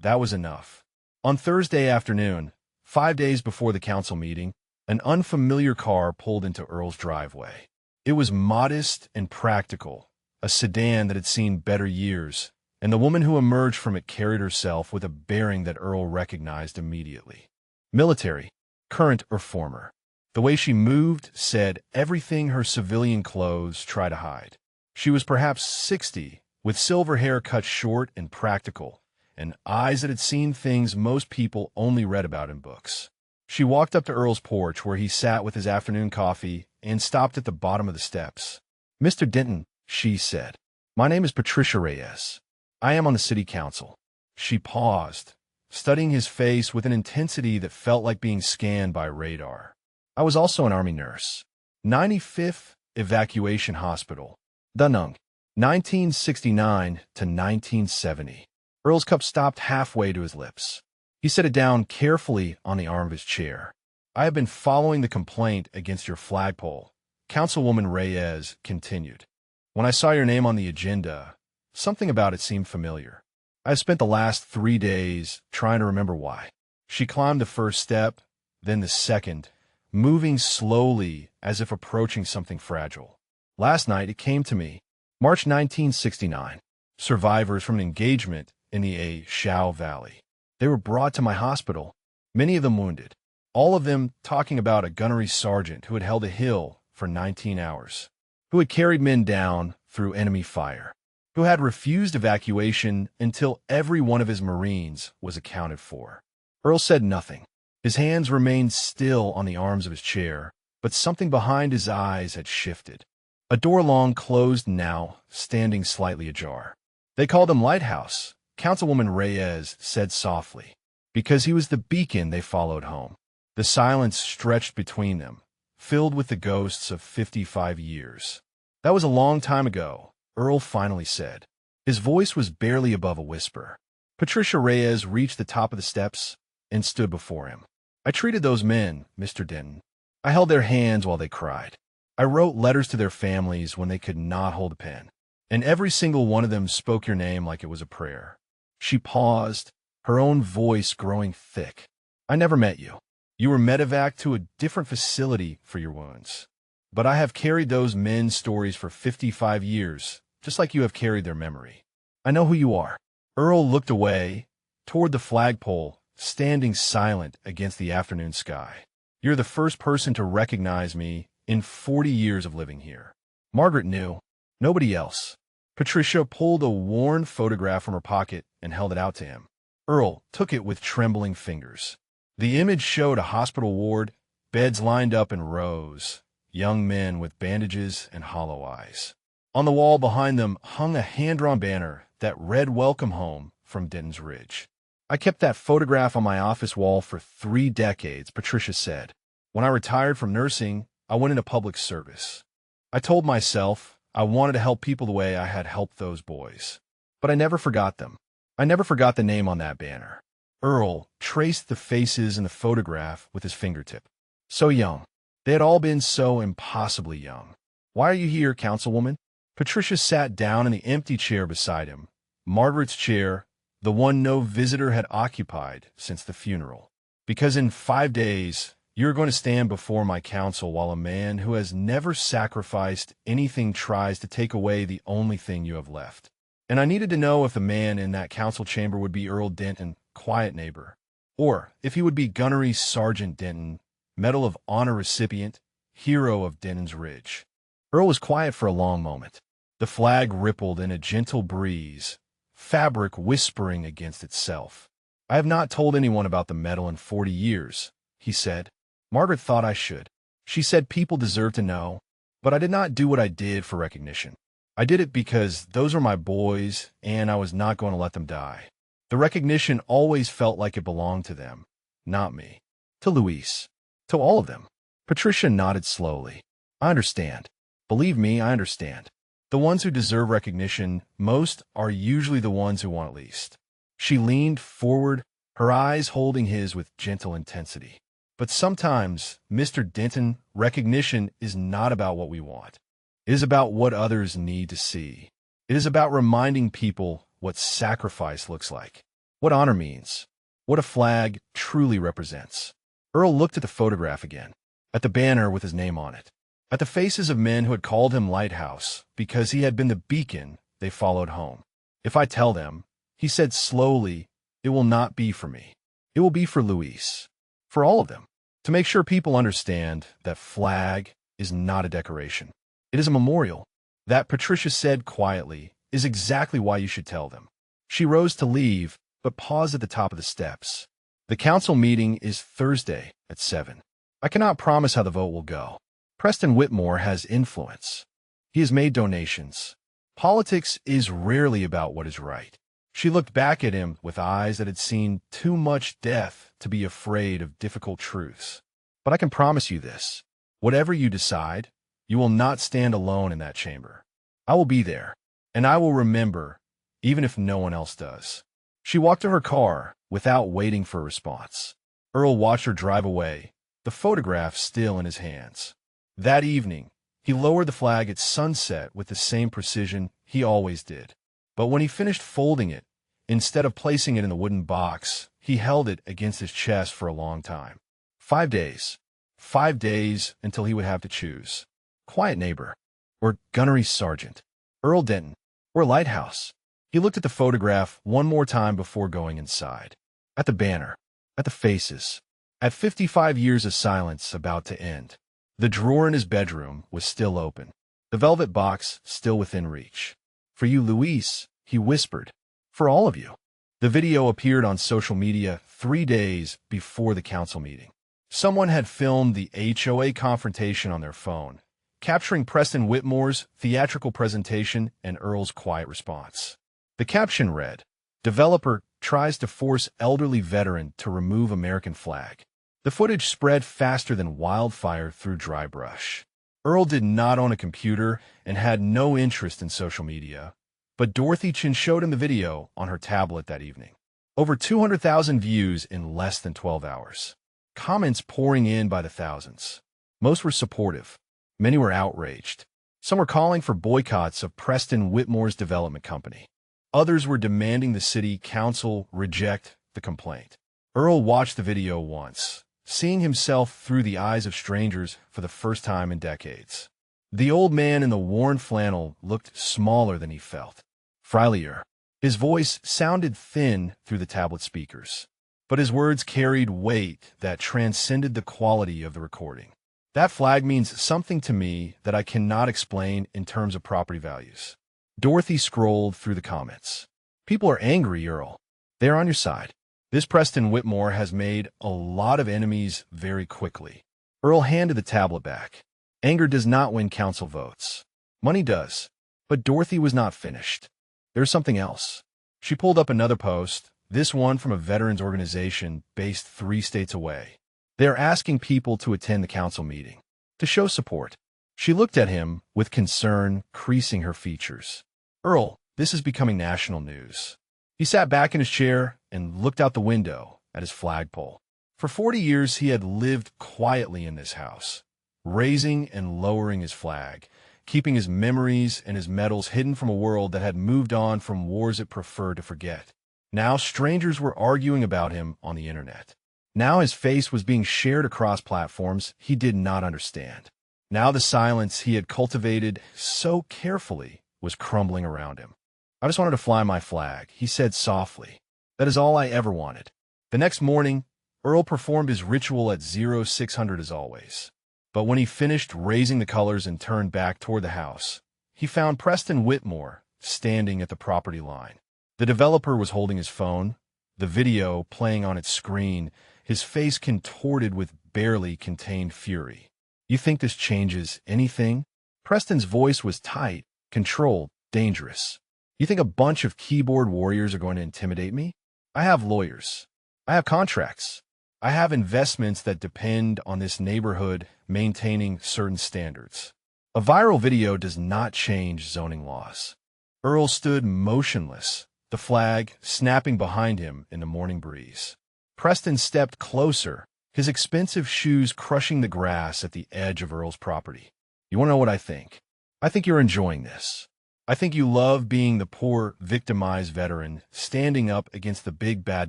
that was enough. On Thursday afternoon, 5 days before the council meeting, an unfamiliar car pulled into Earl's driveway. It was modest and practical, a sedan that had seen better years, and the woman who emerged from it carried herself with a bearing that Earl recognized immediately. Military, current or former. The way she moved said everything her civilian clothes try to hide. She was perhaps 60, with silver hair cut short and practical, and eyes that had seen things most people only read about in books. She walked up to Earl's porch where he sat with his afternoon coffee and stopped at the bottom of the steps. "Mr. Denton," she said, "my name is Patricia Reyes. I am on the city council." She paused, studying his face with an intensity that felt like being scanned by radar. "I was also an Army nurse. 95th Evacuation Hospital, Dunung, 1969 to 1970. Earl's cup stopped halfway to his lips. He set it down carefully on the arm of his chair. "I have been following the complaint against your flagpole," Councilwoman Reyes continued. "When I saw your name on the agenda, something about it seemed familiar. I have spent the last 3 days trying to remember why." She climbed the first step, then the second, moving slowly as if approaching something fragile. "Last night it came to me. March 1969. Survivors from an engagement in the A Shao Valley. They were brought to my hospital, many of them wounded, all of them talking about a gunnery sergeant who had held a hill for 19 hours, who had carried men down through enemy fire, who had refused evacuation until every one of his Marines was accounted for." Earl said nothing. His hands remained still on the arms of his chair, but something behind his eyes had shifted. A door long closed now, standing slightly ajar. "They called him Lighthouse," Councilwoman Reyes said softly, "because he was the beacon they followed home." The silence stretched between them, filled with the ghosts of 55 years. "That was a long time ago," Earl finally said. His voice was barely above a whisper. Patricia Reyes reached the top of the steps and stood before him. "I treated those men, Mr. Denton. I held their hands while they cried. I wrote letters to their families when they could not hold a pen, and every single one of them spoke your name like it was a prayer." She paused, her own voice growing thick. "I never met you. You were medevaced to a different facility for your wounds. But I have carried those men's stories for 55 years, just like you have carried their memory. I know who you are." Earl looked away, toward the flagpole, standing silent against the afternoon sky. "You're the first person to recognize me in 40 years of living here. Margaret knew. Nobody else." Patricia pulled a worn photograph from her pocket and held it out to him. Earl took it with trembling fingers. The image showed a hospital ward, beds lined up in rows, young men with bandages and hollow eyes. On the wall behind them hung a hand-drawn banner that read "Welcome Home" from Denton's Ridge. "I kept that photograph on my office wall for 3 decades, Patricia said. "When I retired from nursing, I went into public service. I told myself I wanted to help people the way I had helped those boys. But I never forgot them. I never forgot the name on that banner." Earl traced the faces in the photograph with his fingertip. So young. They had all been so impossibly young. "Why are you here, Councilwoman?" Patricia sat down in the empty chair beside him, Margaret's chair, the one no visitor had occupied since the funeral. "Because in 5 days, you're going to stand before my council while a man who has never sacrificed anything tries to take away the only thing you have left. And I needed to know if the man in that council chamber would be Earl Denton, quiet neighbor, or if he would be Gunnery Sergeant Denton, Medal of Honor recipient, hero of Denton's Ridge." Earl was quiet for a long moment. The flag rippled in a gentle breeze, fabric whispering against itself. "I have not told anyone about the medal in 40 years, he said. "Margaret thought I should. She said people deserve to know, but I did not do what I did for recognition. I did it because those were my boys, and I was not going to let them die. The recognition always felt like it belonged to them, not me. To Luis. To all of them." Patricia nodded slowly. "I understand. Believe me, I understand. The ones who deserve recognition most are usually the ones who want it least." She leaned forward, her eyes holding his with gentle intensity. But sometimes, Mr. Denton, recognition is not about what we want. It is about what others need to see. It is about reminding people what sacrifice looks like, what honor means, what a flag truly represents. Earl looked at the photograph again, at the banner with his name on it, at the faces of men who had called him Lighthouse because he had been the beacon they followed home. If I tell them, he said slowly, it will not be for me. It will be for Luis, for all of them, to make sure people understand that flag is not a decoration. It is a memorial. That, Patricia said quietly, is exactly why you should tell them. She rose to leave, but paused at the top of the steps. The council meeting is Thursday at 7. I cannot promise how the vote will go. Preston Whitmore has influence. He has made donations. Politics is rarely about what is right. She looked back at him with eyes that had seen too much death to be afraid of difficult truths. But I can promise you this. Whatever you decide, you will not stand alone in that chamber. I will be there, and I will remember, even if no one else does. She walked to her car without waiting for a response. Earl watched her drive away, the photograph still in his hands. That evening, he lowered the flag at sunset with the same precision he always did. But when he finished folding it, instead of placing it in the wooden box, he held it against his chest for a long time. 5 days. 5 days until he would have to choose. Quiet neighbor, or gunnery sergeant, Earl Denton, or Lighthouse. He looked at the photograph one more time before going inside. At the banner, at the faces, at 55 years of silence about to end. The drawer in his bedroom was still open, the velvet box still within reach. For you, Luis, he whispered. For all of you. The video appeared on social media 3 days before the council meeting. Someone had filmed the HOA confrontation on their phone, capturing Preston Whitmore's theatrical presentation and Earl's quiet response. The caption read, "Developer tries to force elderly veteran to remove American flag." The footage spread faster than wildfire through dry brush. Earl did not own a computer and had no interest in social media, but Dorothy Chin showed him the video on her tablet that evening. Over 200,000 views in less than 12 hours. Comments pouring in by the thousands. Most were supportive. Many were outraged. Some were calling for boycotts of Preston Whitmore's development company. Others were demanding the city council reject the complaint. Earl watched the video once, seeing himself through the eyes of strangers for the first time in decades. The old man in the worn flannel looked smaller than he felt. Frielier. His voice sounded thin through the tablet speakers, but his words carried weight that transcended the quality of the recording. That flag means something to me that I cannot explain in terms of property values. Dorothy scrolled through the comments. People are angry, Earl. They are on your side. This Preston Whitmore has made a lot of enemies very quickly. Earl handed the tablet back. Anger does not win council votes. Money does. But Dorothy was not finished. There's something else. She pulled up another post, this one from a veterans organization based 3 states away. They are asking people to attend the council meeting, to show support. She looked at him with concern creasing her features. Earl, this is becoming national news. He sat back in his chair and looked out the window at his flagpole. For 40 years, he had lived quietly in this house, raising and lowering his flag, keeping his memories and his medals hidden from a world that had moved on from wars it preferred to forget. Now strangers were arguing about him on the internet. Now his face was being shared across platforms he did not understand. Now the silence he had cultivated so carefully was crumbling around him. I just wanted to fly my flag, he said softly. That is all I ever wanted. The next morning, Earl performed his ritual at 0600 as always. But when he finished raising the colors and turned back toward the house, he found Preston Whitmore standing at the property line. The developer was holding his phone, the video playing on its screen, his face contorted with barely contained fury. You think this changes anything? Preston's voice was tight, controlled, dangerous. You think a bunch of keyboard warriors are going to intimidate me? I have lawyers. I have contracts. I have investments that depend on this neighborhood maintaining certain standards. A viral video does not change zoning laws. Earl stood motionless, the flag snapping behind him in the morning breeze. Preston stepped closer, his expensive shoes crushing the grass at the edge of Earl's property. You want to know what I think? I think you're enjoying this. I think you love being the poor, victimized veteran standing up against the big bad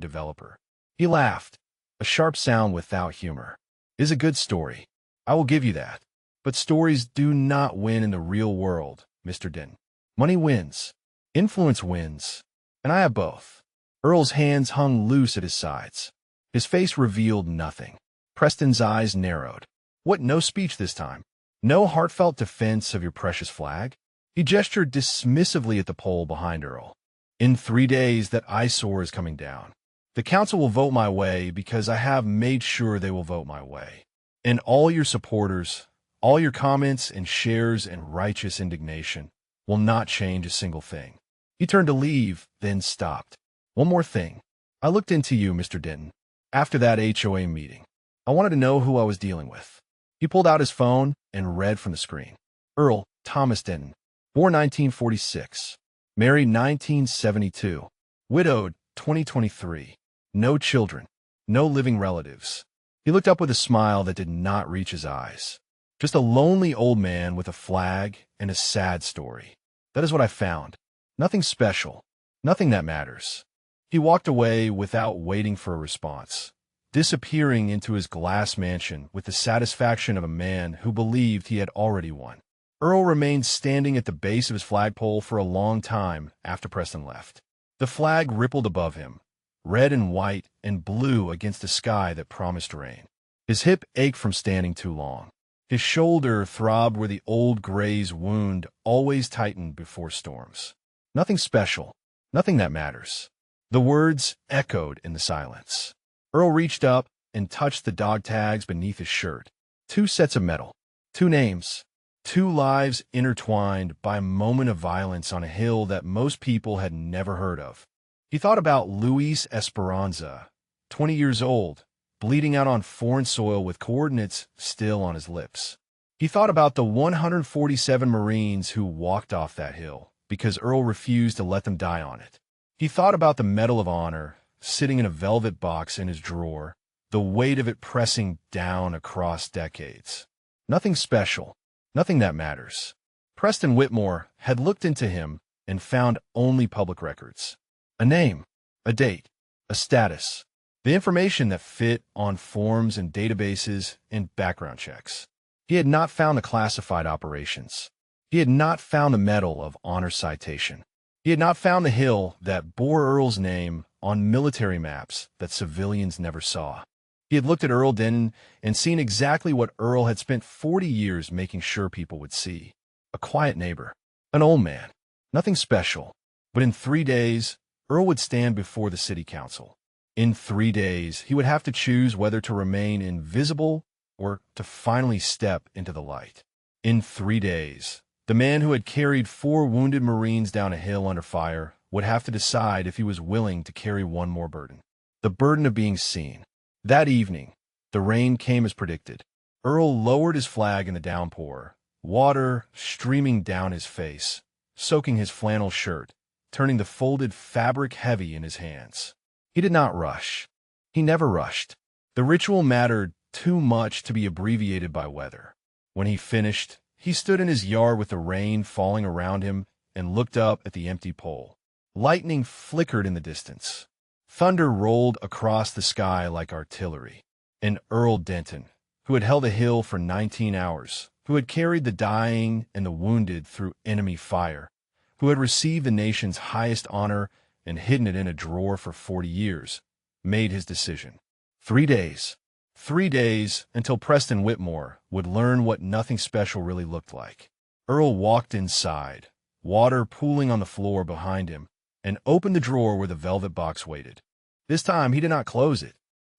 developer. He laughed, a sharp sound without humor. It is a good story. I will give you that. But stories do not win in the real world, Mr. Denton. Money wins. Influence wins. And I have both. Earl's hands hung loose at his sides. His face revealed nothing. Preston's eyes narrowed. What, no speech this time? No heartfelt defense of your precious flag? He gestured dismissively at the pole behind Earl. In 3 days, that eyesore is coming down. The council will vote my way because I have made sure they will vote my way. And all your supporters, all your comments and shares and righteous indignation will not change a single thing. He turned to leave, then stopped. One more thing. I looked into you, Mr. Denton. After that HOA meeting, I wanted to know who I was dealing with. He pulled out his phone and read from the screen. Earl Thomas Denton, born 1946, married 1972, widowed 2023, no children, no living relatives. He looked up with a smile that did not reach his eyes. Just a lonely old man with a flag and a sad story. That is what I found. Nothing special. Nothing that matters. He walked away without waiting for a response, disappearing into his glass mansion with the satisfaction of a man who believed he had already won. Earl remained standing at the base of his flagpole for a long time after Preston left. The flag rippled above him, red and white and blue against a sky that promised rain. His hip ached from standing too long. His shoulder throbbed where the old gray's wound always tightened before storms. Nothing special. Nothing that matters. The words echoed in the silence. Earl reached up and touched the dog tags beneath his shirt. 2 sets of metal. 2 names. 2 lives intertwined by a moment of violence on a hill that most people had never heard of. He thought about Luis Esperanza, 20 years old, bleeding out on foreign soil with coordinates still on his lips. He thought about the 147 Marines who walked off that hill because Earl refused to let them die on it. He thought about the Medal of Honor sitting in a velvet box in his drawer, the weight of it pressing down across decades. Nothing special. Nothing that matters. Preston Whitmore had looked into him and found only public records. A name, a date, a status, the information that fit on forms and databases and background checks. He had not found the classified operations. He had not found the Medal of Honor citation. He had not found the hill that bore Earl's name on military maps that civilians never saw. He had looked at Earl Denton and seen exactly what Earl had spent 40 years making sure people would see. A quiet neighbor. An old man. Nothing special. But in 3 days, Earl would stand before the city council. In 3 days, he would have to choose whether to remain invisible or to finally step into the light. In 3 days, the man who had carried 4 wounded Marines down a hill under fire would have to decide if he was willing to carry one more burden. The burden of being seen. That evening, the rain came as predicted. Earl lowered his flag in the downpour, water streaming down his face, soaking his flannel shirt, turning the folded fabric heavy in his hands. He did not rush. He never rushed. The ritual mattered too much to be abbreviated by weather. When he finished, he stood in his yard with the rain falling around him and looked up at the empty pole. Lightning flickered in the distance. Thunder rolled across the sky like artillery. And Earl Denton, who had held a hill for 19 hours, who had carried the dying and the wounded through enemy fire, who had received the nation's highest honor and hidden it in a drawer for 40 years, made his decision. 3 days. 3 days until Preston Whitmore would learn what nothing special really looked like. Earl walked inside, water pooling on the floor behind him, and opened the drawer where the velvet box waited. This time he did not close it.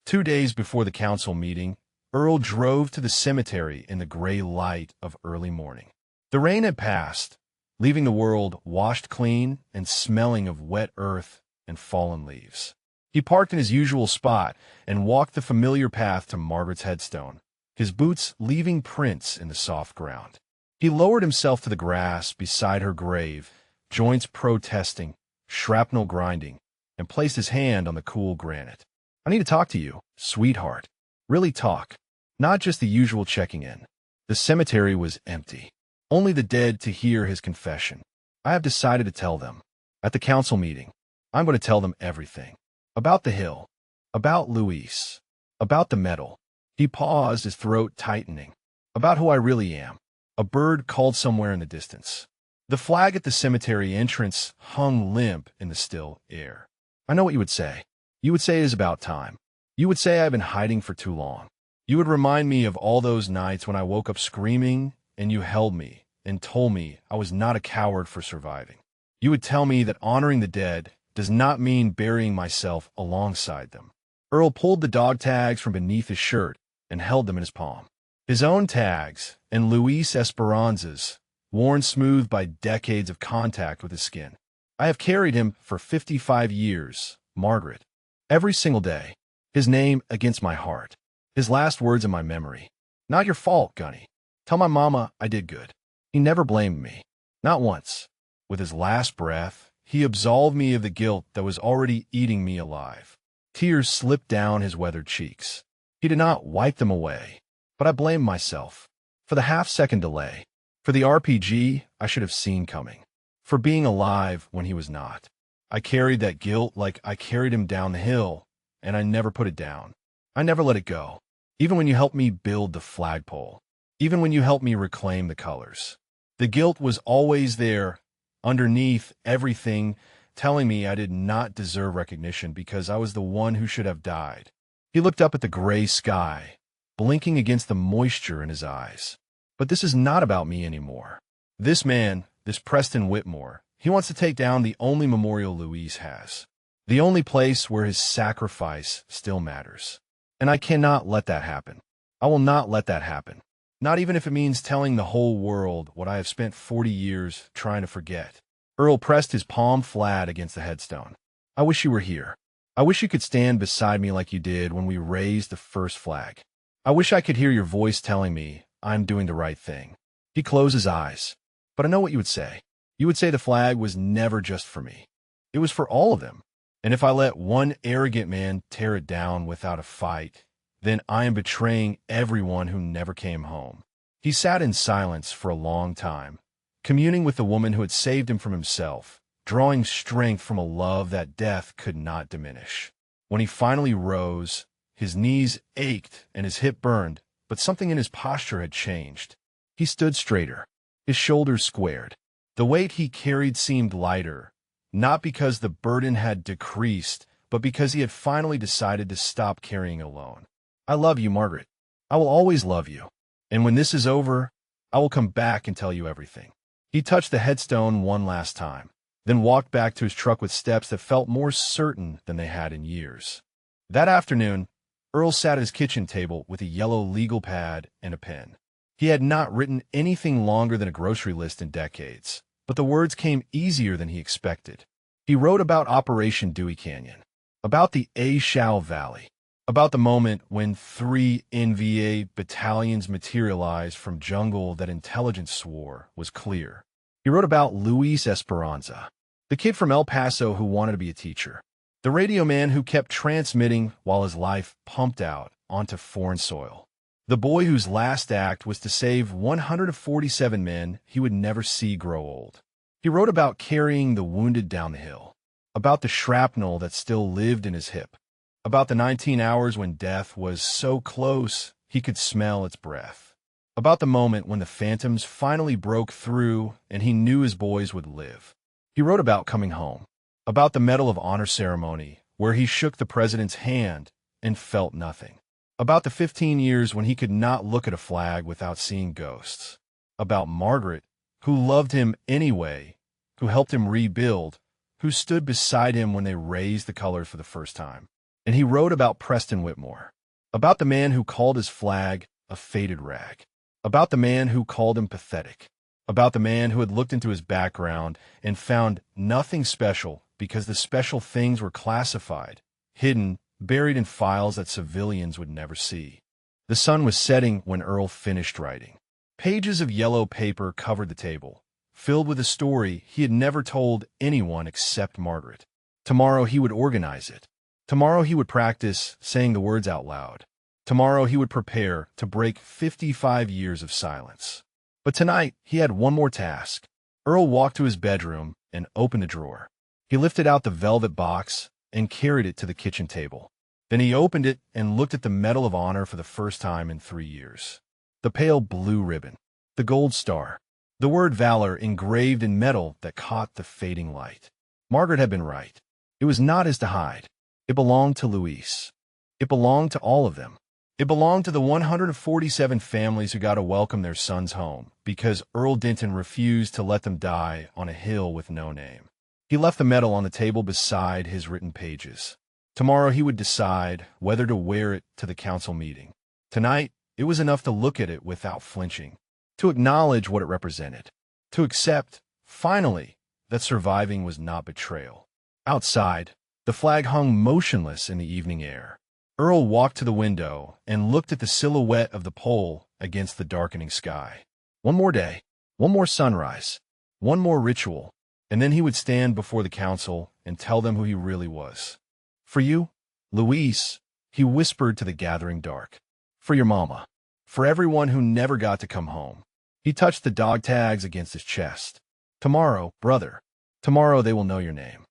2 days before the council meeting, Earl drove to the cemetery in the gray light of early morning. The rain had passed, leaving the world washed clean and smelling of wet earth and fallen leaves. He parked in his usual spot and walked the familiar path to Margaret's headstone, his boots leaving prints in the soft ground. He lowered himself to the grass beside her grave, joints protesting, shrapnel grinding, and placed his hand on the cool granite. "I need to talk to you, sweetheart." Really talk. Not just the usual checking in. The cemetery was empty. Only the dead to hear his confession. I have decided to tell them. At the council meeting, I'm going to tell them everything. About the hill. About Luis. About the medal. He paused, his throat tightening. About who I really am. A bird called somewhere in the distance. The flag at the cemetery entrance hung limp in the still air. I know what you would say. You would say it is about time. You would say I've been hiding for too long. You would remind me of all those nights when I woke up screaming and you held me and told me I was not a coward for surviving. You would tell me that honoring the dead does not mean burying myself alongside them. Earl pulled the dog tags from beneath his shirt and held them in his palm. His own tags and Luis Esperanza's, worn smooth by decades of contact with his skin. I have carried him for 55 years, Margaret. Every single day. His name against my heart. His last words in my memory. Not your fault, Gunny. Tell my mama I did good. He never blamed me. Not once. With his last breath, he absolved me of the guilt that was already eating me alive. Tears slipped down his weathered cheeks. He did not wipe them away. But I blamed myself. For the half-second delay. For the RPG I should have seen coming. For being alive when he was not. I carried that guilt like I carried him down the hill, and I never put it down. I never let it go. Even when you helped me build the flagpole. Even when you helped me reclaim the colors. The guilt was always there, underneath everything, telling me I did not deserve recognition because I was the one who should have died. He looked up at the gray sky, blinking against the moisture in his eyes. But this is not about me anymore. This man, this Preston Whitmore, he wants to take down the only memorial Luis has. The only place where his sacrifice still matters. And I cannot let that happen. I will not let that happen. Not even if it means telling the whole world what I have spent 40 years trying to forget. Earl pressed his palm flat against the headstone. I wish you were here. I wish you could stand beside me like you did when we raised the first flag. I wish I could hear your voice telling me I'm doing the right thing. He closed his eyes. But I know what you would say. You would say the flag was never just for me. It was for all of them. And if I let one arrogant man tear it down without a fight, then I am betraying everyone who never came home. He sat in silence for a long time, communing with the woman who had saved him from himself, drawing strength from a love that death could not diminish. When he finally rose, his knees ached and his hip burned, but something in his posture had changed. He stood straighter, his shoulders squared. The weight he carried seemed lighter, not because the burden had decreased, but because he had finally decided to stop carrying alone. I love you, Margaret. I will always love you. And when this is over, I will come back and tell you everything. He touched the headstone one last time, then walked back to his truck with steps that felt more certain than they had in years. That afternoon, Earl sat at his kitchen table with a yellow legal pad and a pen. He had not written anything longer than a grocery list in decades, but the words came easier than he expected. He wrote about Operation Dewey Canyon, about the A Shao Valley, about the moment when 3 NVA battalions materialized from jungle that intelligence swore was clear. He wrote about Luis Esperanza, the kid from El Paso who wanted to be a teacher, the radio man who kept transmitting while his life pumped out onto foreign soil, the boy whose last act was to save 147 men he would never see grow old. He wrote about carrying the wounded down the hill, about the shrapnel that still lived in his hip, about the 19 hours when death was so close he could smell its breath, about the moment when the phantoms finally broke through and he knew his boys would live. He wrote about coming home, about the Medal of Honor ceremony where he shook the president's hand and felt nothing, about the 15 years when he could not look at a flag without seeing ghosts, about Margaret, who loved him anyway, who helped him rebuild, who stood beside him when they raised the colors for the first time. And he wrote about Preston Whitmore, about the man who called his flag a faded rag, about the man who called him pathetic, about the man who had looked into his background and found nothing special because the special things were classified, hidden, buried in files that civilians would never see. The sun was setting when Earl finished writing. Pages of yellow paper covered the table, filled with a story he had never told anyone except Margaret. Tomorrow he would organize it. Tomorrow he would practice saying the words out loud. Tomorrow he would prepare to break 55 years of silence. But tonight he had one more task. Earl walked to his bedroom and opened the drawer. He lifted out the velvet box and carried it to the kitchen table. Then he opened it and looked at the Medal of Honor for the first time in 3 years. The pale blue ribbon, the gold star, the word valor engraved in metal that caught the fading light. Margaret had been right. It was not his to hide. It belonged to Luis. It belonged to all of them. It belonged to the 147 families who got to welcome their sons home because Earl Denton refused to let them die on a hill with no name. He left the medal on the table beside his written pages. Tomorrow he would decide whether to wear it to the council meeting. Tonight, it was enough to look at it without flinching, to acknowledge what it represented, to accept, finally, that surviving was not betrayal. Outside, the flag hung motionless in the evening air. Earl walked to the window and looked at the silhouette of the pole against the darkening sky. One more day, one more sunrise, one more ritual, and then he would stand before the council and tell them who he really was. For you, Luis, he whispered to the gathering dark. For your mama. For everyone who never got to come home. He touched the dog tags against his chest. Tomorrow, brother. Tomorrow they will know your name.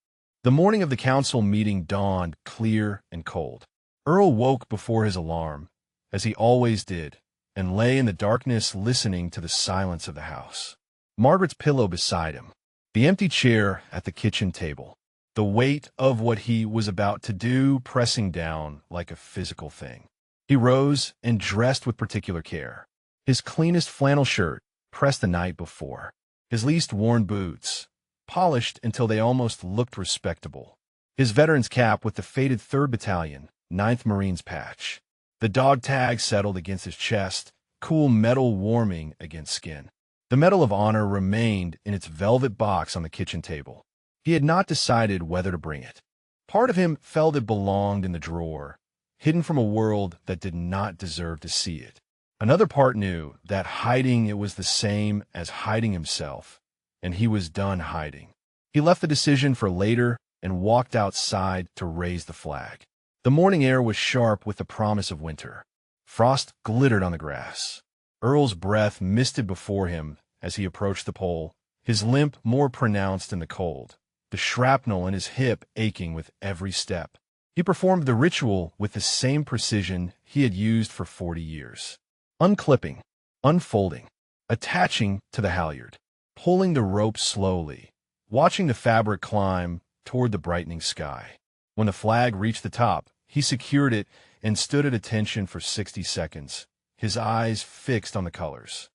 The morning of the council meeting dawned clear and cold. Earl woke before his alarm, as he always did, and lay in the darkness listening to the silence of the house. Margaret's pillow beside him. The empty chair at the kitchen table. The weight of what he was about to do pressing down like a physical thing. He rose and dressed with particular care. His cleanest flannel shirt, pressed the night before. His least worn boots, polished until they almost looked respectable. His veteran's cap with the faded 3rd Battalion, 9th Marines patch. The dog tag settled against his chest, cool metal warming against skin. The Medal of Honor remained in its velvet box on the kitchen table. He had not decided whether to bring it. Part of him felt it belonged in the drawer, hidden from a world that did not deserve to see it. Another part knew that hiding it was the same as hiding himself, and he was done hiding. He left the decision for later and walked outside to raise the flag. The morning air was sharp with the promise of winter. Frost glittered on the grass. Earl's breath misted before him as he approached the pole, his limp more pronounced in the cold, the shrapnel in his hip aching with every step. He performed the ritual with the same precision he had used for 40 years. Unclipping, unfolding, attaching to the halyard, pulling the rope slowly, watching the fabric climb toward the brightening sky. When the flag reached the top, he secured it and stood at attention for 60 seconds, his eyes fixed on the colors.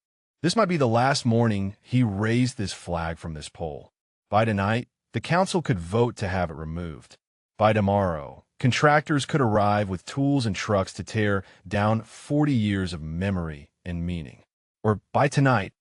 This might be the last morning he raised this flag from this pole. By tonight, the council could vote to have it removed. By tomorrow, contractors could arrive with tools and trucks to tear down 40 years of memory and meaning. Or by tonight,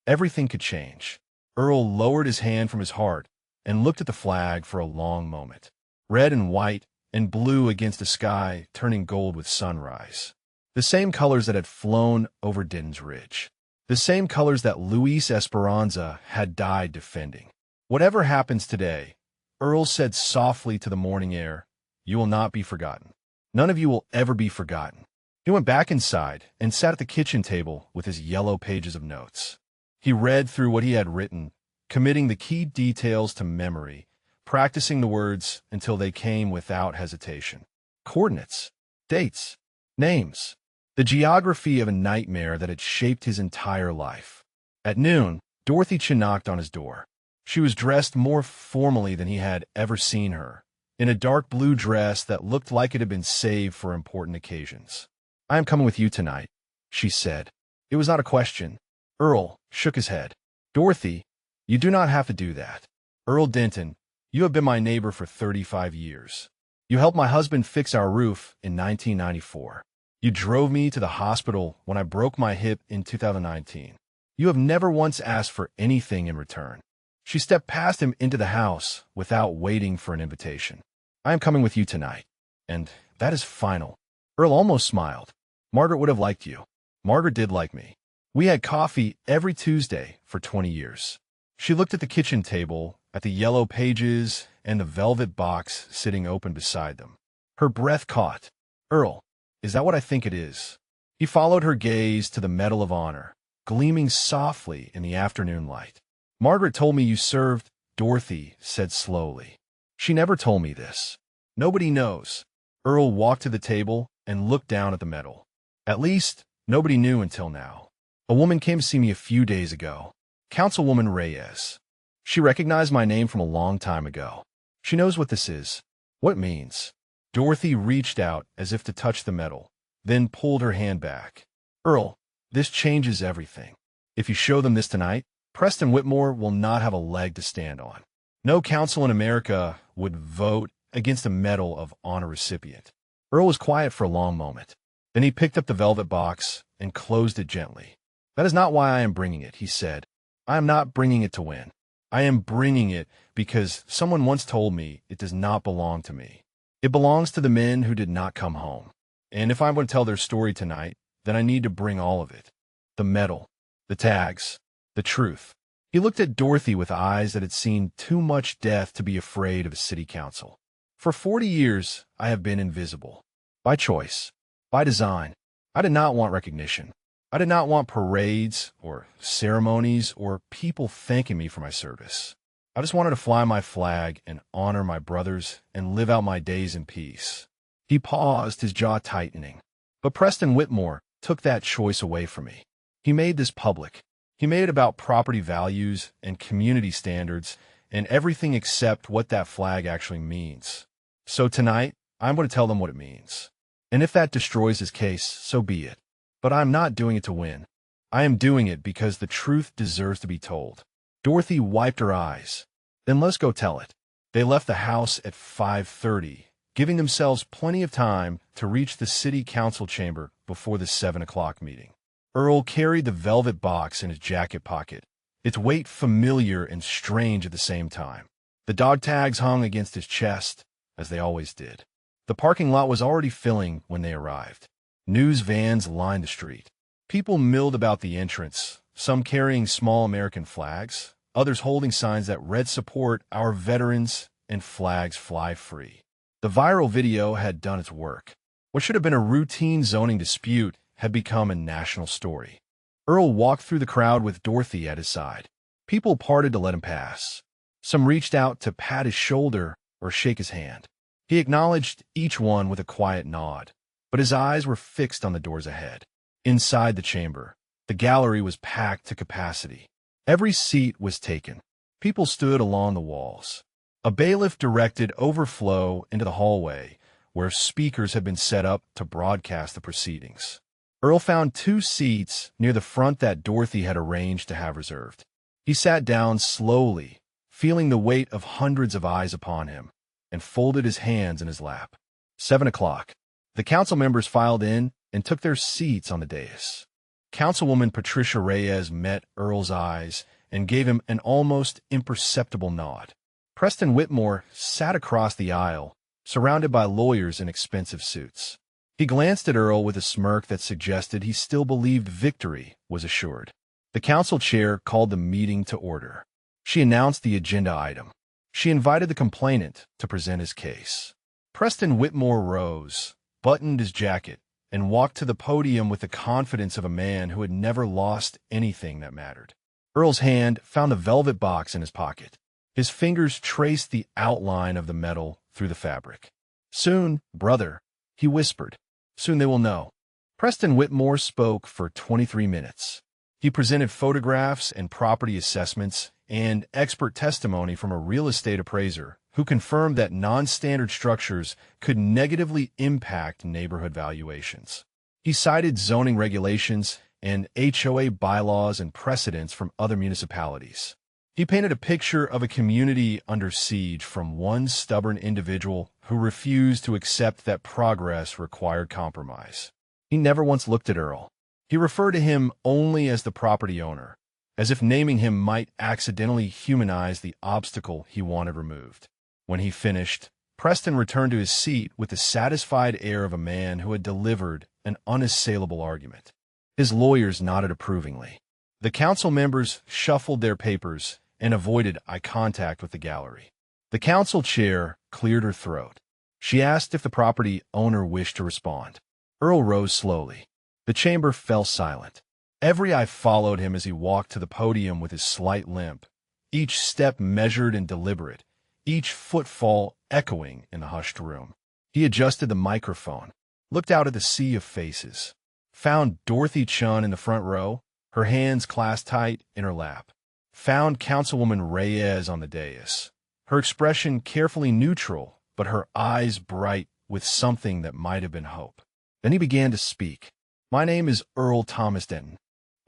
everything could change. Earl lowered his hand from his heart and looked at the flag for a long moment. Red and white and blue against the sky turning gold with sunrise. The same colors that had flown over Denton's Ridge. The same colors that Luis Esperanza had died defending. Whatever happens today, Earl said softly to the morning air, you will not be forgotten. None of you will ever be forgotten. He went back inside and sat at the kitchen table with his yellow pages of notes. He read through what he had written, committing the key details to memory, practicing the words until they came without hesitation. Coordinates, dates, names, the geography of a nightmare that had shaped his entire life. At noon, Dorothy knocked on his door. She was dressed more formally than he had ever seen her, in a dark blue dress that looked like it had been saved for important occasions. I am coming with you tonight, she said. It was not a question. Earl shook his head. Dorothy, you do not have to do that. Earl Denton, you have been my neighbor for 35 years. You helped my husband fix our roof in 1994. You drove me to the hospital when I broke my hip in 2019. You have never once asked for anything in return. She stepped past him into the house without waiting for an invitation. I am coming with you tonight, and that is final. Earl almost smiled. Margaret would have liked you. Margaret did like me. We had coffee every Tuesday for 20 years. She looked at the kitchen table, at the yellow pages, and the velvet box sitting open beside them. Her breath caught. Earl, Is that what I think it is? He followed her gaze to the Medal of Honor, gleaming softly in the afternoon light. Margaret told me you served, Dorothy said slowly. She never told me this. Nobody knows. Earl walked to the table and looked down at the medal. At least, nobody knew until now. A woman came to see me a few days ago. Councilwoman Reyes. She recognized my name from a long time ago. She knows what this is, what it means. Dorothy reached out as if to touch the medal, then pulled her hand back. Earl, this changes everything. If you show them this tonight, Preston Whitmore will not have a leg to stand on. No council in America would vote against a Medal of Honor recipient. Earl was quiet for a long moment. Then he picked up the velvet box and closed it gently. That is not why I am bringing it, he said. I am not bringing it to win. I am bringing it because someone once told me it does not belong to me. It belongs to the men who did not come home. And if I'm going to tell their story tonight, then I need to bring all of it. The medal, the tags, the truth. He looked at Dorothy with eyes that had seen too much death to be afraid of a city council. For 40 years, I have been invisible. By choice. By design. I did not want recognition. I did not want parades or ceremonies or people thanking me for my service. I just wanted to fly my flag and honor my brothers and live out my days in peace. He paused, his jaw tightening. But Preston Whitmore took that choice away from me. He made this public. He made it about property values and community standards and everything except what that flag actually means. So tonight, I'm going to tell them what it means. And if that destroys his case, so be it. But I'm not doing it to win. I am doing it because the truth deserves to be told. Dorothy wiped her eyes. Then let's go tell it. They left the house at 5:30, giving themselves plenty of time to reach the city council chamber before the 7 o'clock meeting. Earl carried the velvet box in his jacket pocket, its weight familiar and strange at the same time. The dog tags hung against his chest, as they always did. The parking lot was already filling when they arrived. News vans lined the street. People milled about the entrance, some carrying small American flags, others holding signs that read support our veterans and flags fly free. The viral video had done its work. What should have been a routine zoning dispute had become a national story. Earl walked through the crowd with Dorothy at his side. People parted to let him pass. Some reached out to pat his shoulder or shake his hand. He acknowledged each one with a quiet nod, but his eyes were fixed on the doors ahead. Inside the chamber, the gallery was packed to capacity. Every seat was taken. People stood along the walls. A bailiff directed overflow into the hallway, where speakers had been set up to broadcast the proceedings. Earl found 2 seats near the front that Dorothy had arranged to have reserved. He sat down slowly, feeling the weight of hundreds of eyes upon him, and folded his hands in his lap. 7 o'clock. The council members filed in and took their seats on the dais. Councilwoman Patricia Reyes met Earl's eyes and gave him an almost imperceptible nod. Preston Whitmore sat across the aisle, surrounded by lawyers in expensive suits. He glanced at Earl with a smirk that suggested he still believed victory was assured. The council chair called the meeting to order. She announced the agenda item. She invited the complainant to present his case. Preston Whitmore rose, buttoned his jacket, and walked to the podium with the confidence of a man who had never lost anything that mattered. Earl's hand found the velvet box in his pocket. His fingers traced the outline of the medal through the fabric. Soon, brother, he whispered. Soon they will know. Preston Whitmore spoke for 23 minutes. He presented photographs and property assessments and expert testimony from a real estate appraiser who confirmed that non-standard structures could negatively impact neighborhood valuations. He cited zoning regulations and HOA bylaws and precedents from other municipalities. He painted a picture of a community under siege from one stubborn individual who refused to accept that progress required compromise. He never once looked at Earl. He referred to him only as the property owner, as if naming him might accidentally humanize the obstacle he wanted removed. When he finished, Preston returned to his seat with the satisfied air of a man who had delivered an unassailable argument. His lawyers nodded approvingly. The council members shuffled their papers and avoided eye contact with the gallery. The council chair cleared her throat. She asked if the property owner wished to respond. Earl rose slowly. The chamber fell silent. Every eye followed him as he walked to the podium with his slight limp, each step measured and deliberate, each footfall echoing in the hushed room. He adjusted the microphone, looked out at the sea of faces, found Dorothy Chun in the front row, her hands clasped tight in her lap, found Councilwoman Reyes on the dais, her expression carefully neutral, but her eyes bright with something that might have been hope. Then he began to speak. My name is Earl Thomas Denton.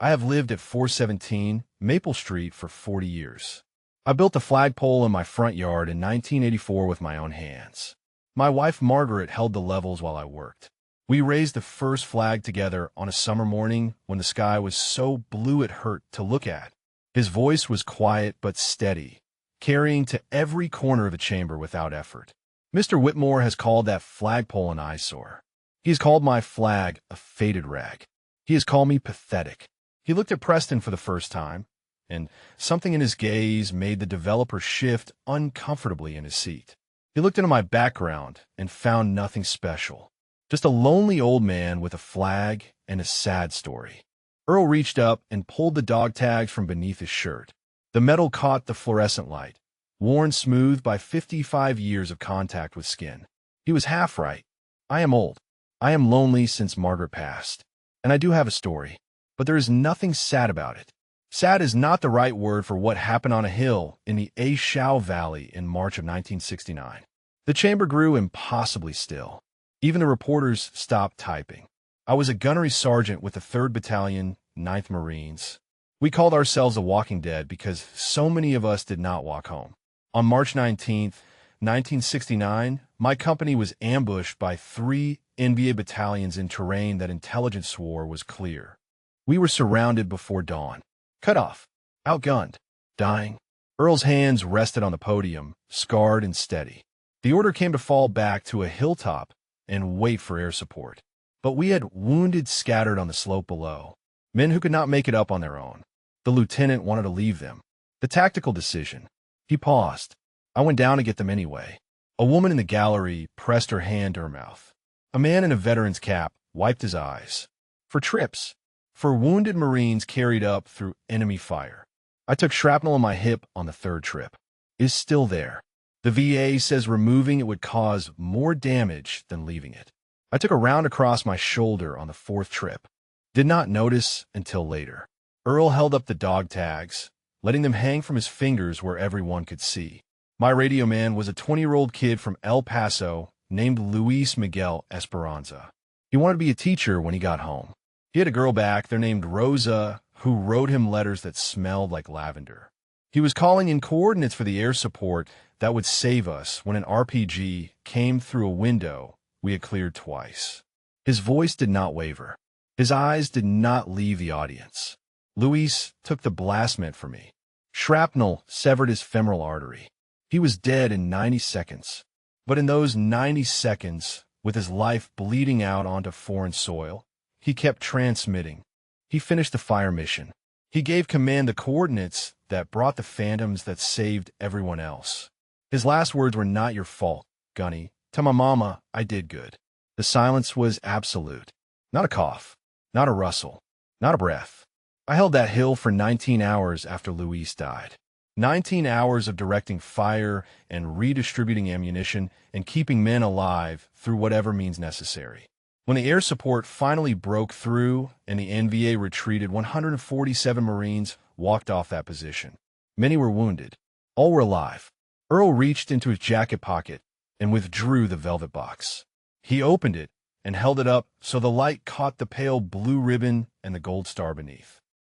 I have lived at 417 Maple Street for 40 years. I built a flagpole in my front yard in 1984 with my own hands. My wife Margaret held the levels while I worked. We raised the first flag together on a summer morning when the sky was so blue it hurt to look at. His voice was quiet but steady, carrying to every corner of the chamber without effort. Mr. Whitmore has called that flagpole an eyesore. He has called my flag a faded rag. He has called me pathetic. He looked at Preston for the first time, and something in his gaze made the developer shift uncomfortably in his seat. He looked into my background and found nothing special. Just a lonely old man with a flag and a sad story. Earl reached up and pulled the dog tags from beneath his shirt. The metal caught the fluorescent light, worn smooth by 55 years of contact with skin. He was half right. I am old. I am lonely since Margaret passed. And I do have a story, but there is nothing sad about it. Sad is not the right word for what happened on a hill in the A Shao Valley in March of 1969. The chamber grew impossibly still. Even the reporters stopped typing. I was a gunnery sergeant with the 3rd Battalion, 9th Marines. We called ourselves the Walking Dead because so many of us did not walk home. On March 19, 1969, my company was ambushed by 3 NVA battalions in terrain that intelligence swore was clear. We were surrounded before dawn, cut off, outgunned, dying. Earl's hands rested on the podium, scarred and steady. The order came to fall back to a hilltop and wait for air support. But we had wounded scattered on the slope below, men who could not make it up on their own. The lieutenant wanted to leave them. The tactical decision. He paused. I went down to get them anyway. A woman in the gallery pressed her hand to her mouth. A man in a veteran's cap wiped his eyes. For trips. For wounded Marines carried up through enemy fire. I took shrapnel on my hip on the 3rd trip. It is still there. The VA says removing it would cause more damage than leaving it. I took a round across my shoulder on the 4th trip. Did not notice until later. Earl held up the dog tags, letting them hang from his fingers where everyone could see. My radio man was a 20-year-old kid from El Paso named Luis Miguel Esperanza. He wanted to be a teacher when he got home. He had a girl back there named Rosa who wrote him letters that smelled like lavender. He was calling in coordinates for the air support that would save us when an RPG came through a window we had cleared twice. His voice did not waver. His eyes did not leave the audience. Luis took the blast meant for me. Shrapnel severed his femoral artery. He was dead in 90 seconds. But in those 90 seconds, with his life bleeding out onto foreign soil, he kept transmitting. He finished the fire mission. He gave command the coordinates that brought the phantoms that saved everyone else. His last words were, "Not your fault, Gunny. Tell my mama I did good." The silence was absolute. Not a cough, not a rustle, not a breath. I held that hill for 19 hours after Luis died. 19 hours of directing fire and redistributing ammunition and keeping men alive through whatever means necessary. When the air support finally broke through and the NVA retreated, 147 Marines walked off that position. Many were wounded. All were alive. Earl reached into his jacket pocket and withdrew the velvet box. He opened it and held it up so the light caught the pale blue ribbon and the gold star beneath.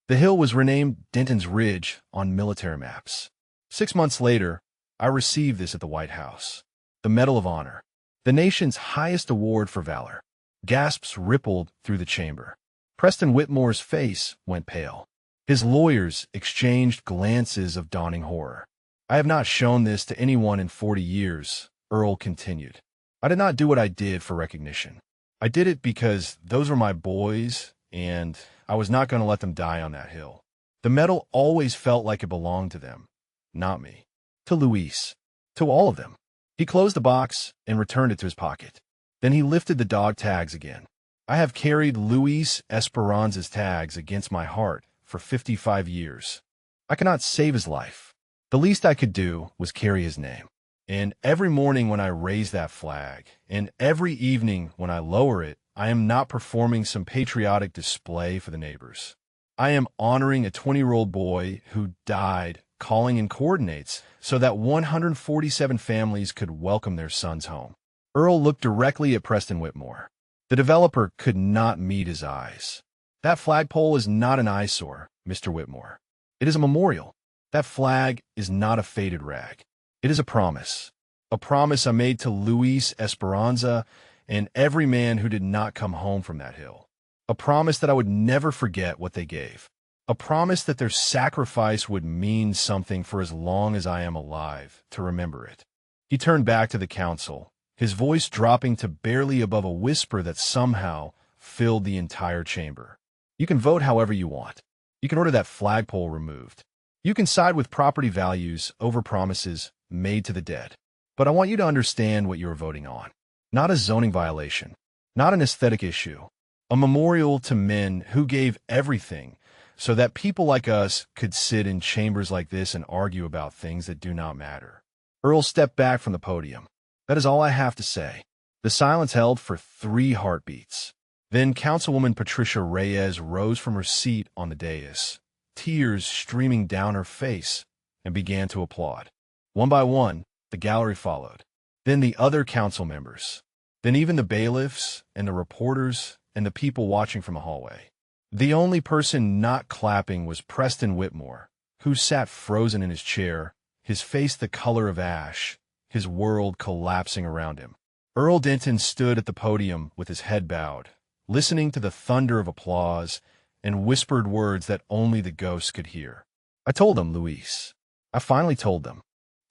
The hill was renamed Denton's Ridge on military maps. 6 months later, I received this at the White House. The Medal of Honor, the nation's highest award for valor. Gasps rippled through the chamber. Preston Whitmore's face went pale. His lawyers exchanged glances of dawning horror. I have not shown this to anyone in 40 years, Earl continued. I did not do what I did for recognition. I did it because those were my boys, and I was not going to let them die on that hill. The medal always felt like it belonged to them, not me. To Luis. To all of them. He closed the box and returned it to his pocket. Then he lifted the dog tags again. I have carried Luis Esperanza's tags against my heart for 55 years. I cannot save his life. The least I could do was carry his name. And every morning when I raise that flag, and every evening when I lower it, I am not performing some patriotic display for the neighbors. I am honoring a 20-year-old boy who died calling in coordinates so that 147 families could welcome their sons home. Earl looked directly at Preston Whitmore. The developer could not meet his eyes. That flagpole is not an eyesore, Mr. Whitmore. It is a memorial. That flag is not a faded rag. It is a promise I made to Luis Esperanza and every man who did not come home from that hill. A promise that I would never forget what they gave. A promise that their sacrifice would mean something for as long as I am alive to remember it. He turned back to the council, his voice dropping to barely above a whisper that somehow filled the entire chamber. You can vote however you want. You can order that flagpole removed. You can side with property values over promises made to the dead. But I want you to understand what you are voting on. Not a zoning violation, not an aesthetic issue, a memorial to men who gave everything so that people like us could sit in chambers like this and argue about things that do not matter. Earl stepped back from the podium. That is all I have to say. The silence held for 3 heartbeats. Then Councilwoman Patricia Reyes rose from her seat on the dais, tears streaming down her face, and began to applaud. One by one, the gallery followed. Then the other council members. Then even the bailiffs and the reporters and the people watching from a hallway. The only person not clapping was Preston Whitmore, who sat frozen in his chair, his face the color of ash, his world collapsing around him. Earl Denton stood at the podium with his head bowed, listening to the thunder of applause and whispered words that only the ghosts could hear. I told them, Luis. I finally told them.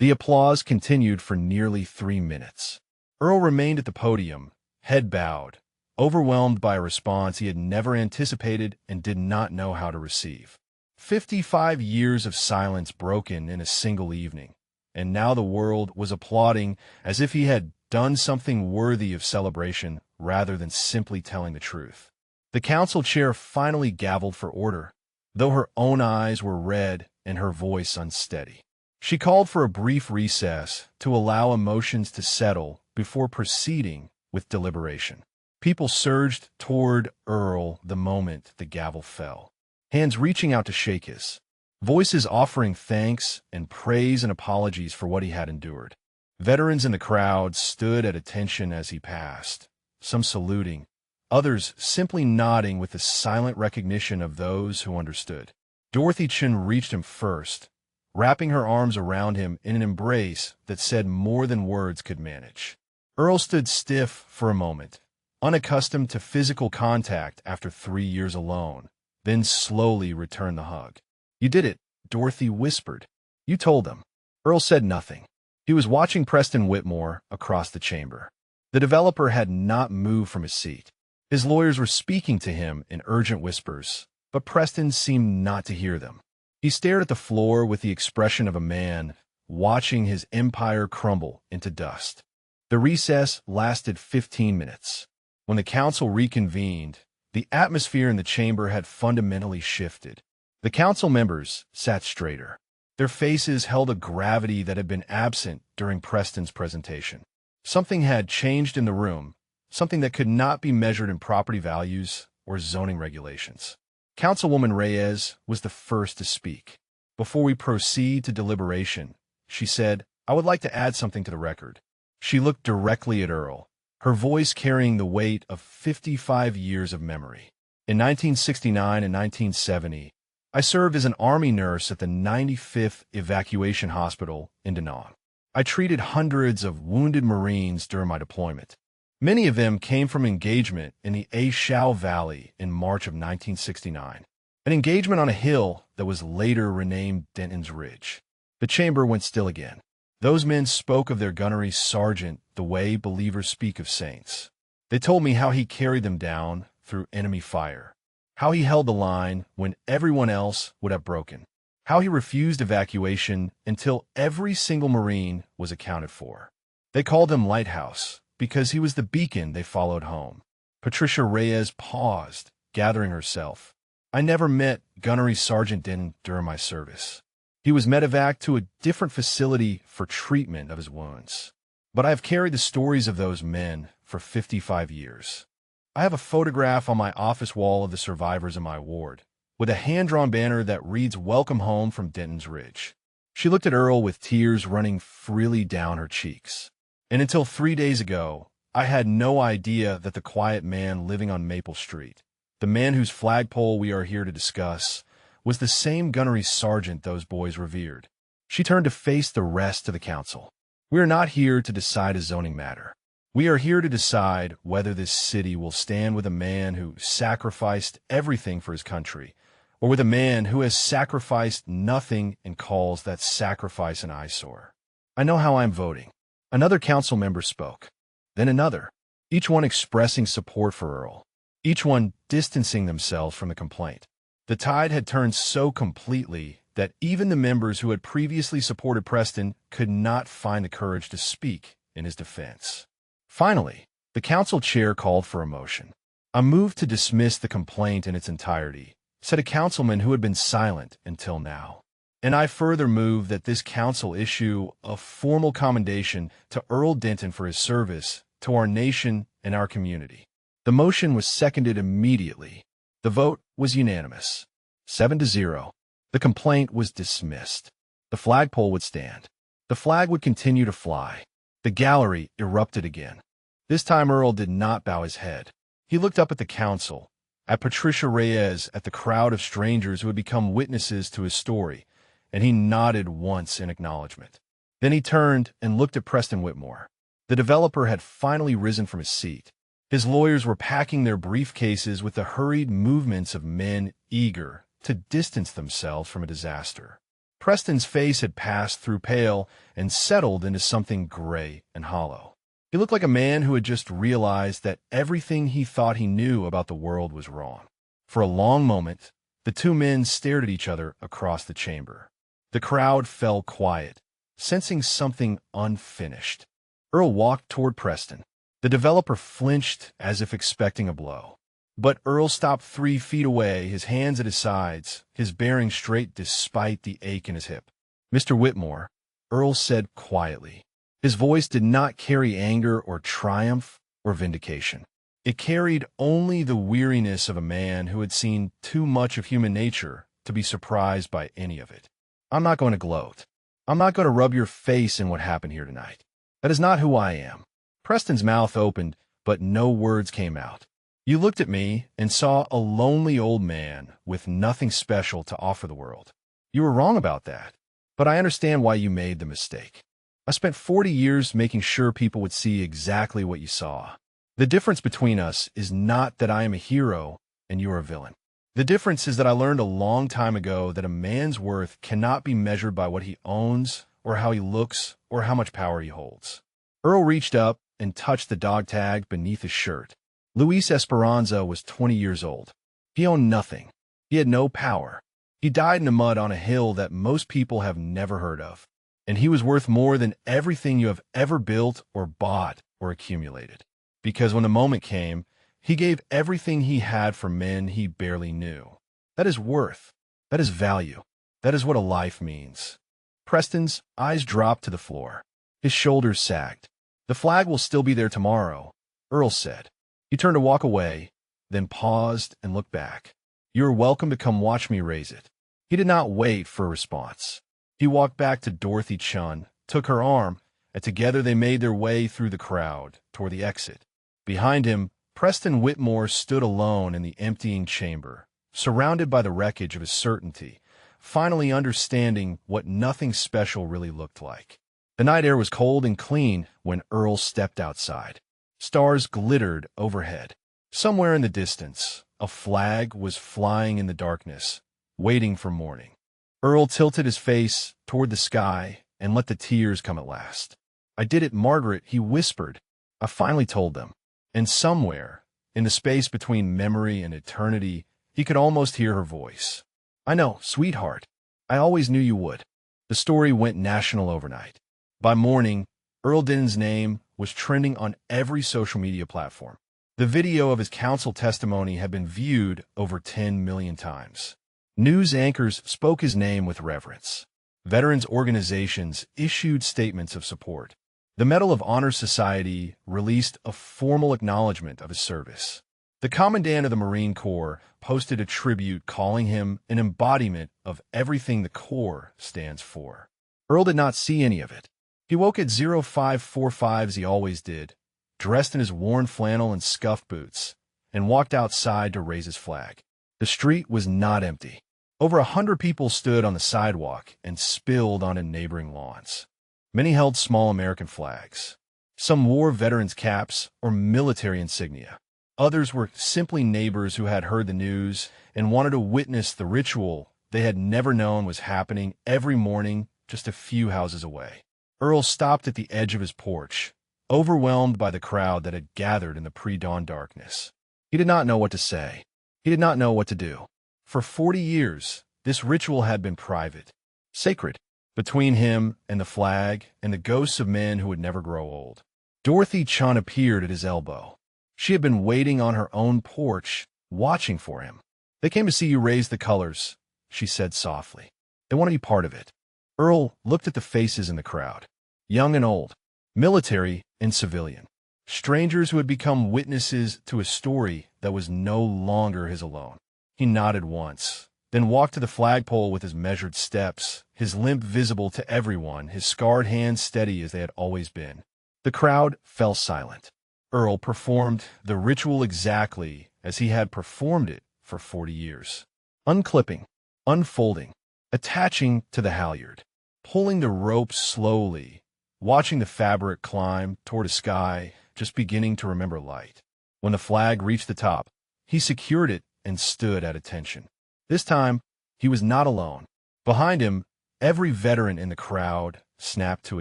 The applause continued for nearly 3 minutes. Earl remained at the podium, head bowed, overwhelmed by a response he had never anticipated and did not know how to receive. 55 years of silence broken in a single evening, and now the world was applauding as if he had done something worthy of celebration rather than simply telling the truth. The council chair finally gavelled for order, though her own eyes were red and her voice unsteady. She called for a brief recess to allow emotions to settle before proceeding with deliberation. People surged toward Earl the moment the gavel fell, hands reaching out to shake his, voices offering thanks and praise and apologies for what he had endured. Veterans in the crowd stood at attention as he passed, some saluting, others simply nodding with the silent recognition of those who understood. Dorothy Chin reached him first, wrapping her arms around him in an embrace that said more than words could manage. Earl stood stiff for a moment, unaccustomed to physical contact after 3 years alone, then slowly returned the hug. You did it, Dorothy whispered. You told them. Earl said nothing. He was watching Preston Whitmore across the chamber. The developer had not moved from his seat. His lawyers were speaking to him in urgent whispers, but Preston seemed not to hear them. He stared at the floor with the expression of a man watching his empire crumble into dust. The recess lasted 15 minutes. When the council reconvened, the atmosphere in the chamber had fundamentally shifted. The council members sat straighter. Their faces held a gravity that had been absent during Preston's presentation. Something had changed in the room, something that could not be measured in property values or zoning regulations. Councilwoman Reyes was the first to speak. Before we proceed to deliberation, she said, I would like to add something to the record. She looked directly at Earl, her voice carrying the weight of 55 years of memory. In 1969 and 1970, I served as an Army nurse at the 95th Evacuation Hospital in Da Nang. I treated hundreds of wounded Marines during my deployment. Many of them came from engagement in the A Shao Valley in March of 1969, an engagement on a hill that was later renamed Denton's Ridge. The chamber went still again. Those men spoke of their gunnery sergeant the way believers speak of saints. They told me how he carried them down through enemy fire, how he held the line when everyone else would have broken, how he refused evacuation until every single Marine was accounted for. They called him Lighthouse, because he was the beacon they followed home. Patricia Reyes paused, gathering herself. I never met Gunnery Sergeant Denton during my service. He was medevaced to a different facility for treatment of his wounds. But I have carried the stories of those men for 55 years. I have a photograph on my office wall of the survivors in my ward, with a hand-drawn banner that reads "Welcome Home" from Denton's Ridge. She looked at Earl with tears running freely down her cheeks. And until 3 days ago, I had no idea that the quiet man living on Maple Street, the man whose flagpole we are here to discuss, was the same gunnery sergeant those boys revered. She turned to face the rest of the council. We are not here to decide a zoning matter. We are here to decide whether this city will stand with a man who sacrificed everything for his country, or with a man who has sacrificed nothing and calls that sacrifice an eyesore. I know how I am voting. Another council member spoke. Then another, each one expressing support for Earl, each one distancing themselves from the complaint. The tide had turned so completely that even the members who had previously supported Preston could not find the courage to speak in his defense. Finally, the council chair called for a motion. "I move to dismiss the complaint in its entirety," said a councilman who had been silent until now. "And I further move that this council issue a formal commendation to Earl Denton for his service to our nation and our community." The motion was seconded immediately. The vote was unanimous, 7-0. The complaint was dismissed. The flagpole would stand. The flag would continue to fly. The gallery erupted again. This time Earl did not bow his head. He looked up at the council, at Patricia Reyes, at the crowd of strangers who had become witnesses to his story, and he nodded once in acknowledgement. Then he turned and looked at Preston Whitmore. The developer had finally risen from his seat. His lawyers were packing their briefcases with the hurried movements of men eager to distance themselves from a disaster. Preston's face had passed through pale and settled into something gray and hollow. He looked like a man who had just realized that everything he thought he knew about the world was wrong. For a long moment, the two men stared at each other across the chamber. The crowd fell quiet, sensing something unfinished. Earl walked toward Preston. The developer flinched as if expecting a blow. But Earl stopped 3 feet away, his hands at his sides, his bearing straight despite the ache in his hip. "Mr. Whitmore," Earl said quietly. His voice did not carry anger or triumph or vindication. It carried only the weariness of a man who had seen too much of human nature to be surprised by any of it. "I'm not going to gloat. I'm not going to rub your face in what happened here tonight. That is not who I am." Preston's mouth opened, but no words came out. "You looked at me and saw a lonely old man with nothing special to offer the world. You were wrong about that, but I understand why you made the mistake. I spent 40 years making sure people would see exactly what you saw. The difference between us is not that I am a hero and you are a villain. The difference is that I learned a long time ago that a man's worth cannot be measured by what he owns or how he looks or how much power he holds." Earl reached up and touched the dog tag beneath his shirt. Luis Esperanza was 20 years old. He owned nothing. He had no power. He died in the mud on a hill that most people have never heard of. And he was worth more than everything you have ever built or bought or accumulated. Because when the moment came, he gave everything he had for men he barely knew. That is worth. That is value. That is what a life means. Preston's eyes dropped to the floor. His shoulders sagged. "The flag will still be there tomorrow," Earl said. He turned to walk away, then paused and looked back. "You are welcome to come watch me raise it." He did not wait for a response. He walked back to Dorothy Chun, took her arm, and together they made their way through the crowd toward the exit. Behind him, Preston Whitmore stood alone in the emptying chamber, surrounded by the wreckage of his certainty, finally understanding what nothing special really looked like. The night air was cold and clean when Earl stepped outside. Stars glittered overhead. Somewhere in the distance, a flag was flying in the darkness, waiting for morning. Earl tilted his face toward the sky and let the tears come at last. "I did it, Margaret," he whispered. "I finally told them." And somewhere, in the space between memory and eternity, he could almost hear her voice. "I know, sweetheart. I always knew you would." The story went national overnight. By morning, Earl Denton's name was trending on every social media platform. The The video of his counsel testimony had been viewed over 10 million times. News anchors spoke his name with reverence. Veterans organizations issued statements of support. The Medal of Honor Society released a formal acknowledgement of his service. The Commandant of the Marine Corps posted a tribute calling him an embodiment of everything the Corps stands for. Earl did not see any of it. He woke at 0545 as he always did, dressed in his worn flannel and scuffed boots, and walked outside to raise his flag. The street was not empty. Over 100 people stood on the sidewalk and spilled onto neighboring lawns. Many held small American flags. Some wore veterans' caps or military insignia. Others were simply neighbors who had heard the news and wanted to witness the ritual they had never known was happening every morning just a few houses away. Earl stopped at the edge of his porch, overwhelmed by the crowd that had gathered in the pre-dawn darkness. He did not know what to say. He did not know what to do. For 40 years, this ritual had been private, sacred, between him and the flag and the ghosts of men who would never grow old. Dorothy Chun appeared at his elbow. She had been waiting on her own porch, watching for him. "They came to see you raise the colors," she said softly. "They want to be part of it." Earl looked at the faces in the crowd, young and old, military and civilian, strangers who had become witnesses to a story that was no longer his alone. He nodded once, then walked to the flagpole with his measured steps, his limp visible to everyone, his scarred hands steady as they had always been. The crowd fell silent. Earl performed the ritual exactly as he had performed it for 40 years. Unclipping, unfolding, attaching to the halyard, pulling the rope slowly, watching the fabric climb toward a sky just beginning to remember light. When the flag reached the top, he secured it and stood at attention. This time, he was not alone. Behind him, every veteran in the crowd snapped to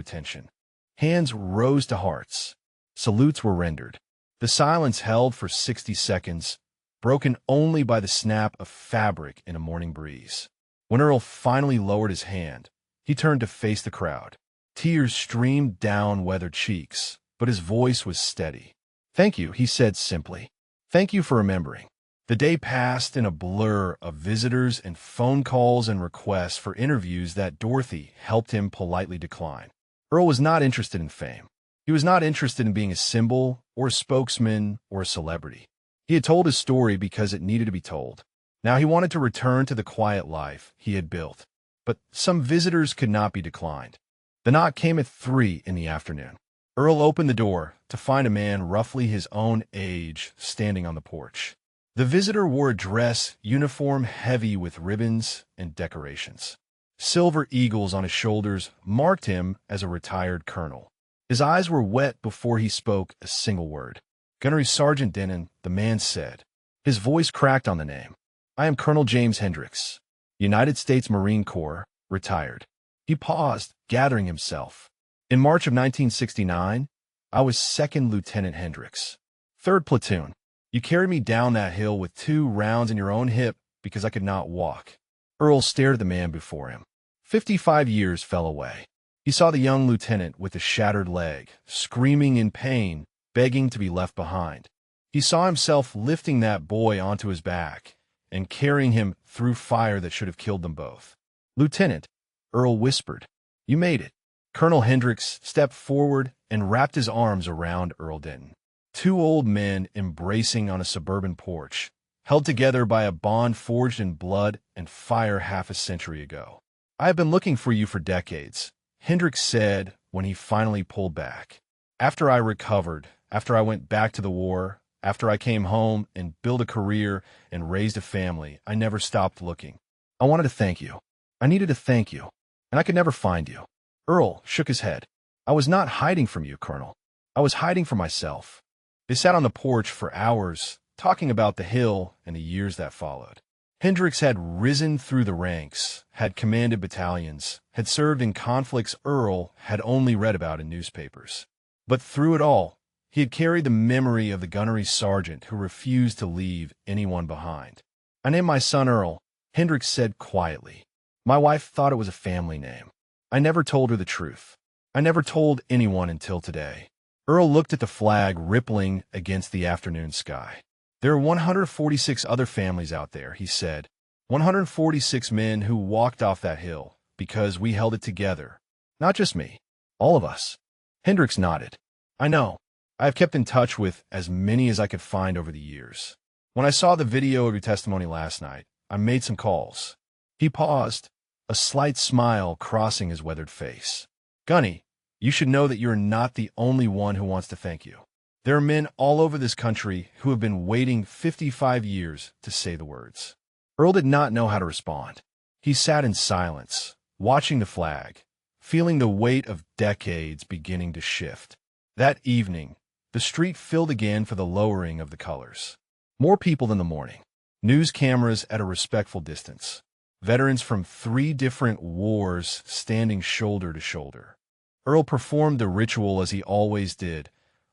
attention. Hands rose to hearts. Salutes were rendered. The silence held for 60 seconds, broken only by the snap of fabric in a morning breeze. When Earl finally lowered his hand, he turned to face the crowd. Tears streamed down weathered cheeks, but his voice was steady. "Thank you," he said simply. "Thank you for remembering." The day passed in a blur of visitors and phone calls and requests for interviews that Dorothy helped him politely decline. Earl was not interested in fame. He was not interested in being a symbol or a spokesman or a celebrity. He had told his story because it needed to be told. Now he wanted to return to the quiet life he had built. But some visitors could not be declined. The knock came at 3 in the afternoon. Earl opened the door to find a man roughly his own age standing on the porch. The visitor wore a dress uniform heavy with ribbons and decorations. Silver eagles on his shoulders marked him as a retired colonel. His eyes were wet before he spoke a single word. "Gunnery Sergeant Denon," the man said. His voice cracked on the name. "I am Colonel James Hendricks, United States Marine Corps, retired." He paused, gathering himself. "In March of 1969, I was 2nd Lieutenant Hendricks, 3rd Platoon. You carried me down that hill with 2 rounds in your own hip because I could not walk." Earl stared at the man before him. 55 years fell away. He saw the young lieutenant with the shattered leg, screaming in pain, begging to be left behind. He saw himself lifting that boy onto his back and carrying him through fire that should have killed them both. "Lieutenant," Earl whispered, "you made it." Colonel Hendricks stepped forward and wrapped his arms around Earl Denton. 2 old men embracing on a suburban porch, held together by a bond forged in blood and fire half a century ago. "I have been looking for you for decades," Hendricks said when he finally pulled back. "After I recovered, after I went back to the war, after I came home and built a career and raised a family, I never stopped looking. I wanted to thank you. I needed to thank you, and I could never find you." Earl shook his head. "I was not hiding from you, Colonel. I was hiding from myself." They sat on the porch for hours, talking about the hill and the years that followed. Hendricks had risen through the ranks, had commanded battalions, had served in conflicts Earl had only read about in newspapers. But through it all, he had carried the memory of the gunnery sergeant who refused to leave anyone behind. "I named my son Earl," Hendricks said quietly. "My wife thought it was a family name. I never told her the truth. I never told anyone until today. Earl looked at the flag rippling against the afternoon sky. "There are 146 other families out there," he said. 146 men who walked off that hill because we held it together. Not just me. All of us." Hendricks nodded. "I know. I have kept in touch with as many as I could find over the years. When I saw the video of your testimony last night, I made some calls." He paused, a slight smile crossing his weathered face. "Gunny, you should know that you're not the only one who wants to thank you. There are men all over this country who have been waiting 55 years to say the words." Earl did not know how to respond. He sat in silence, watching the flag, feeling the weight of decades beginning to shift. That evening, the street filled again for the lowering of the colors. More people than the morning. News cameras at a respectful distance. Veterans from 3 different wars standing shoulder to shoulder. Earl performed the ritual as he always did,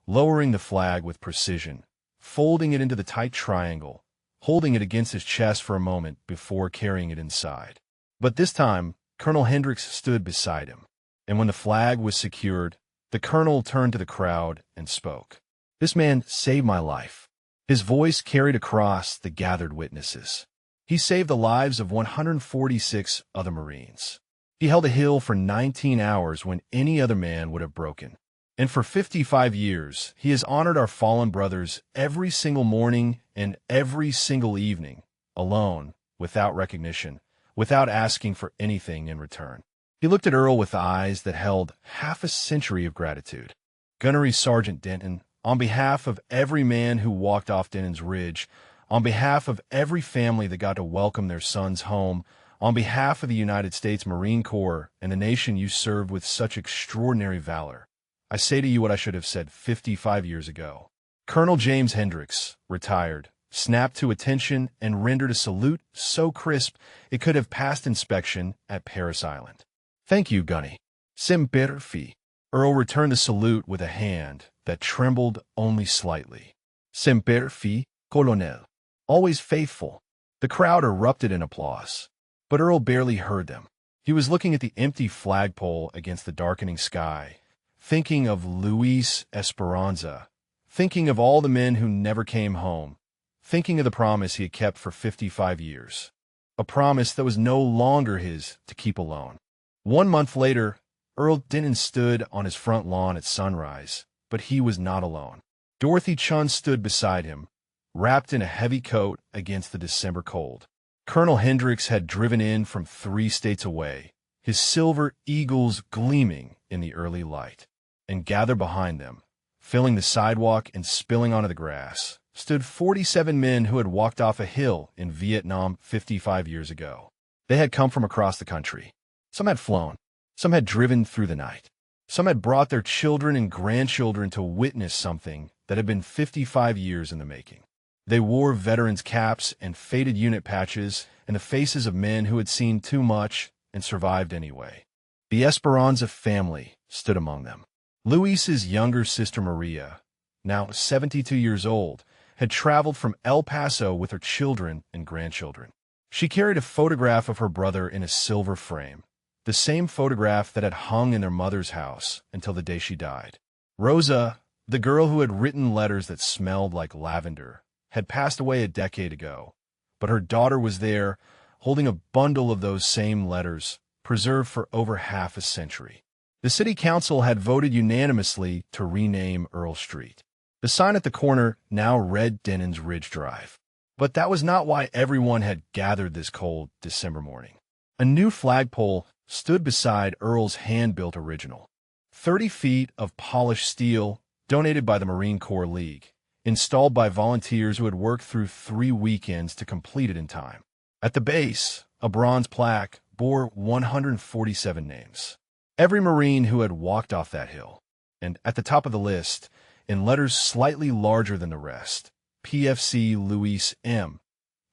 lowering the flag with precision, folding it into the tight triangle, holding it against his chest for a moment before carrying it inside. But this time, Colonel Hendricks stood beside him, and when the flag was secured, the colonel turned to the crowd and spoke. "This man saved my life." His voice carried across the gathered witnesses. He saved the lives of 146 other Marines. He held a hill for 19 hours when any other man would have broken. And for 55 years, he has honored our fallen brothers every single morning and every single evening, alone, without recognition, without asking for anything in return. He looked at Earl with eyes that held half a century of gratitude. "Gunnery Sergeant Denton, on behalf of every man who walked off Denton's Ridge, on behalf of every family that got to welcome their sons home, on behalf of the United States Marine Corps and the nation you served with such extraordinary valor, I say to you what I should have said 55 years ago." Colonel James Hendricks, retired, snapped to attention and rendered a salute so crisp it could have passed inspection at Paris Island. "Thank you, Gunny." "Semper Fi." Earl returned the salute with a hand that trembled only slightly. "Semper Fi, Colonel." "Always faithful." The crowd erupted in applause, but Earl barely heard them. He was looking at the empty flagpole against the darkening sky, thinking of Luis Esperanza, thinking of all the men who never came home, thinking of the promise he had kept for 55 years, a promise that was no longer his to keep alone. 1 month later, Earl Denton stood on his front lawn at sunrise, but he was not alone. Dorothy Chun stood beside him, wrapped in a heavy coat against the December cold. Colonel Hendricks had driven in from 3 states away, his silver eagles gleaming in the early light. And gathered behind them, filling the sidewalk and spilling onto the grass, stood 47 men who had walked off a hill in Vietnam 55 years ago. They had come from across the country. Some had flown. Some had driven through the night. Some had brought their children and grandchildren to witness something that had been 55 years in the making. They wore veterans' caps and faded unit patches and the faces of men who had seen too much and survived anyway. The Esperanza family stood among them. Luis's younger sister Maria, now 72 years old, had traveled from El Paso with her children and grandchildren. She carried a photograph of her brother in a silver frame, the same photograph that had hung in their mother's house until the day she died. Rosa, the girl who had written letters that smelled like lavender, had passed away a decade ago, but her daughter was there, holding a bundle of those same letters, preserved for over half a century. The city council had voted unanimously to rename Earl Street. The sign at the corner now read Denton's Ridge Drive. But that was not why everyone had gathered this cold December morning. A new flagpole stood beside Earl's hand-built original. 30 feet of polished steel, donated by the Marine Corps League, installed by volunteers who had worked through 3 weekends to complete it in time. At the base, a bronze plaque bore 147 names. Every Marine who had walked off that hill. And at the top of the list, in letters slightly larger than the rest, PFC Luis M.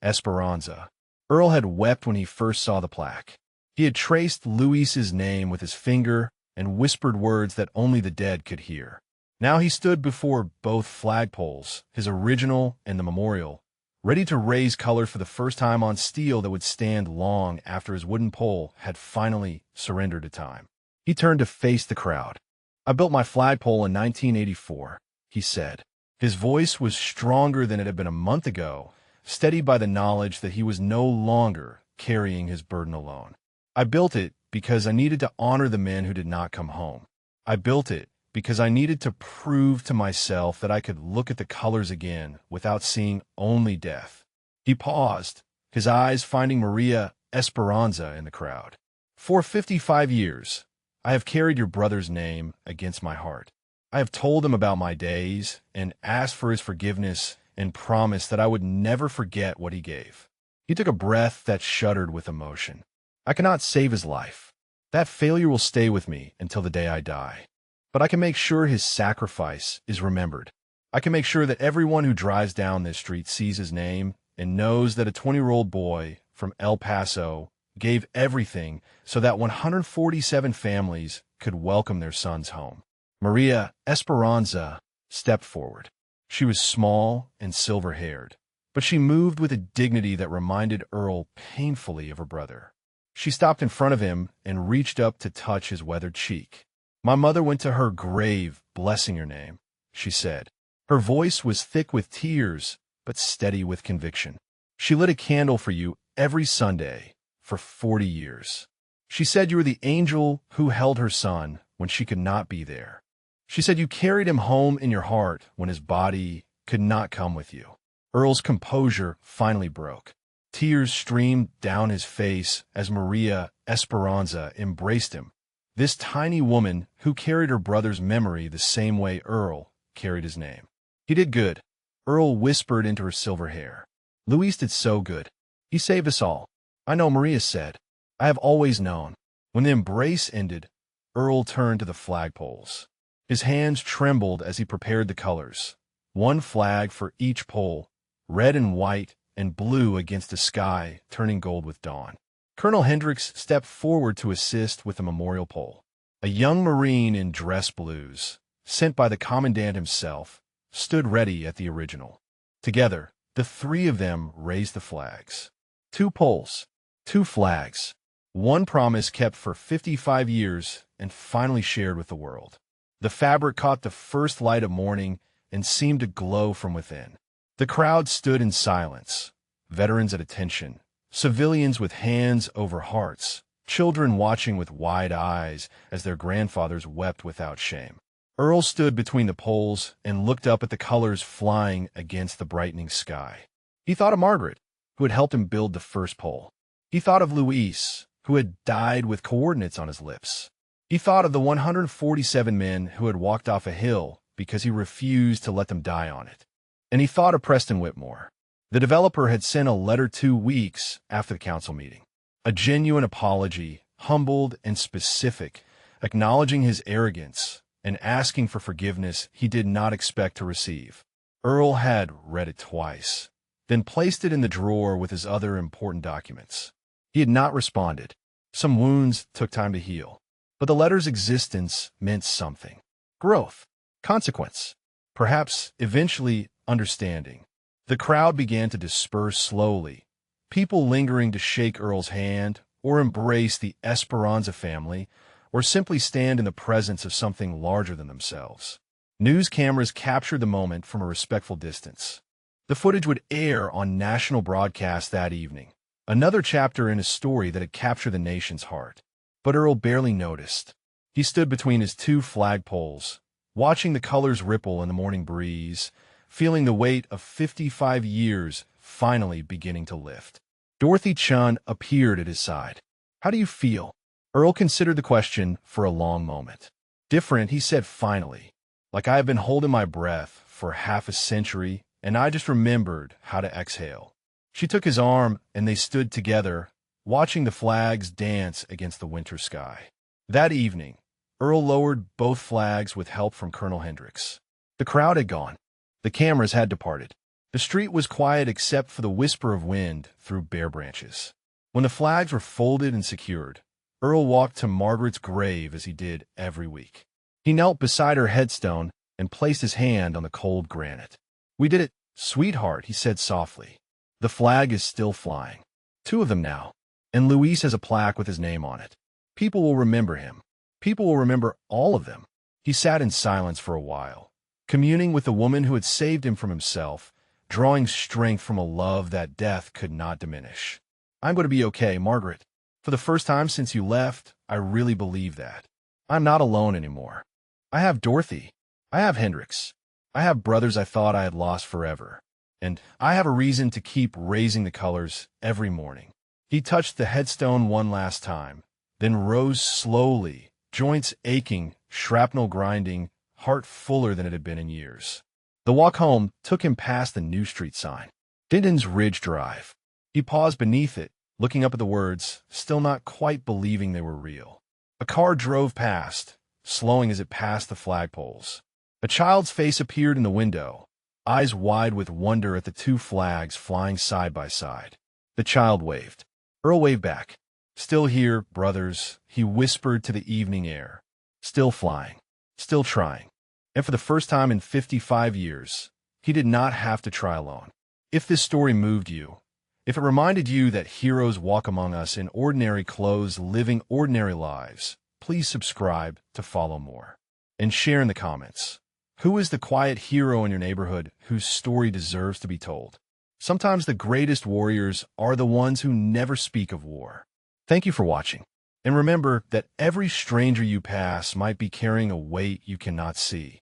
Esperanza. Earl had wept when he first saw the plaque. He had traced Luis's name with his finger and whispered words that only the dead could hear. Now he stood before both flagpoles, his original and the memorial, ready to raise color for the first time on steel that would stand long after his wooden pole had finally surrendered to time. He turned to face the crowd. I built my flagpole in 1984, he said. His voice was stronger than it had been a month ago, steadied by the knowledge that he was no longer carrying his burden alone. I built it because I needed to honor the men who did not come home. I built it because I needed to prove to myself that I could look at the colors again without seeing only death. He paused, his eyes finding Maria Esperanza in the crowd. For 55 years, I have carried your brother's name against my heart. I have told him about my days and asked for his forgiveness and promised that I would never forget what he gave. He took a breath that shuddered with emotion. I cannot save his life. That failure will stay with me until the day I die. But I can make sure his sacrifice is remembered. I can make sure that everyone who drives down this street sees his name and knows that a 20-year-old boy from El Paso gave everything so that 147 families could welcome their sons home. Maria Esperanza stepped forward. She was small and silver-haired, but she moved with a dignity that reminded Earl painfully of her brother. She stopped in front of him and reached up to touch his weathered cheek. My mother went to her grave blessing your name, she said. Her voice was thick with tears, but steady with conviction. She lit a candle for you every Sunday for 40 years. She said you were the angel who held her son when she could not be there. She said you carried him home in your heart when his body could not come with you. Earl's composure finally broke. Tears streamed down his face as Maria Esperanza embraced him, this tiny woman who carried her brother's memory the same way Earl carried his name. He did good, Earl whispered into her silver hair. Luis did so good. He saved us all. I know, Maria said. I have always known. When the embrace ended, Earl turned to the flagpoles. His hands trembled as he prepared the colors. One flag for each pole, red and white and blue against a sky turning gold with dawn. Colonel Hendricks stepped forward to assist with the memorial pole. A young Marine in dress blues, sent by the commandant himself, stood ready at the original. Together, the three of them raised the flags. 2 poles, 2 flags, one promise kept for 55 years and finally shared with the world. The fabric caught the first light of morning and seemed to glow from within. The crowd stood in silence, veterans at attention, civilians with hands over hearts, children watching with wide eyes as their grandfathers wept without shame. Earl stood between the poles and looked up at the colors flying against the brightening sky. He thought of Margaret, who had helped him build the first pole. He thought of Luis, who had died with coordinates on his lips. He thought of the 147 men who had walked off a hill because he refused to let them die on it. And he thought of Preston Whitmore. The developer had sent a letter 2 weeks after the council meeting. A genuine apology, humbled and specific, acknowledging his arrogance and asking for forgiveness he did not expect to receive. Earl had read it twice, then placed it in the drawer with his other important documents. He had not responded. Some wounds took time to heal. But the letter's existence meant something. Growth, consequence, perhaps eventually understanding. The crowd began to disperse slowly, people lingering to shake Earl's hand or embrace the Esperanza family or simply stand in the presence of something larger than themselves. News cameras captured the moment from a respectful distance. The footage would air on national broadcast that evening, another chapter in a story that had captured the nation's heart. But Earl barely noticed. He stood between his 2 flagpoles, watching the colors ripple in the morning breeze, feeling the weight of 55 years finally beginning to lift. Dorothy Chun appeared at his side. How do you feel? Earl considered the question for a long moment. Different, he said finally. Like I have been holding my breath for half a century, and I just remembered how to exhale. She took his arm, and they stood together, watching the flags dance against the winter sky. That evening, Earl lowered both flags with help from Colonel Hendricks. The crowd had gone. The cameras had departed. The street was quiet except for the whisper of wind through bare branches. When the flags were folded and secured, Earl walked to Margaret's grave as he did every week. He knelt beside her headstone and placed his hand on the cold granite. We did it, sweetheart, he said softly. The flag is still flying. 2 of them now. And Luis has a plaque with his name on it. People will remember him. People will remember all of them. He sat in silence for a while, communing with the woman who had saved him from himself, drawing strength from a love that death could not diminish. "I'm going to be okay, Margaret. For the first time since you left, I really believe that. I'm not alone anymore. I have Dorothy. I have Hendrix. I have brothers I thought I had lost forever. And I have a reason to keep raising the colors every morning." He touched the headstone one last time, then rose slowly, joints aching, shrapnel grinding, heart fuller than it had been in years. The walk home took him past the New Street sign. Denton's Ridge Drive. He paused beneath it, looking up at the words, still not quite believing they were real. A car drove past, slowing as it passed the flagpoles. A child's face appeared in the window, eyes wide with wonder at the two flags flying side by side. The child waved. Earl waved back. "Still here, brothers," he whispered to the evening air. "Still flying. Still trying." And for the first time in 55 years, he did not have to try alone. If this story moved you, if it reminded you that heroes walk among us in ordinary clothes, living ordinary lives, please subscribe to follow more. And share in the comments. Who is the quiet hero in your neighborhood whose story deserves to be told? Sometimes the greatest warriors are the ones who never speak of war. Thank you for watching. And remember that every stranger you pass might be carrying a weight you cannot see.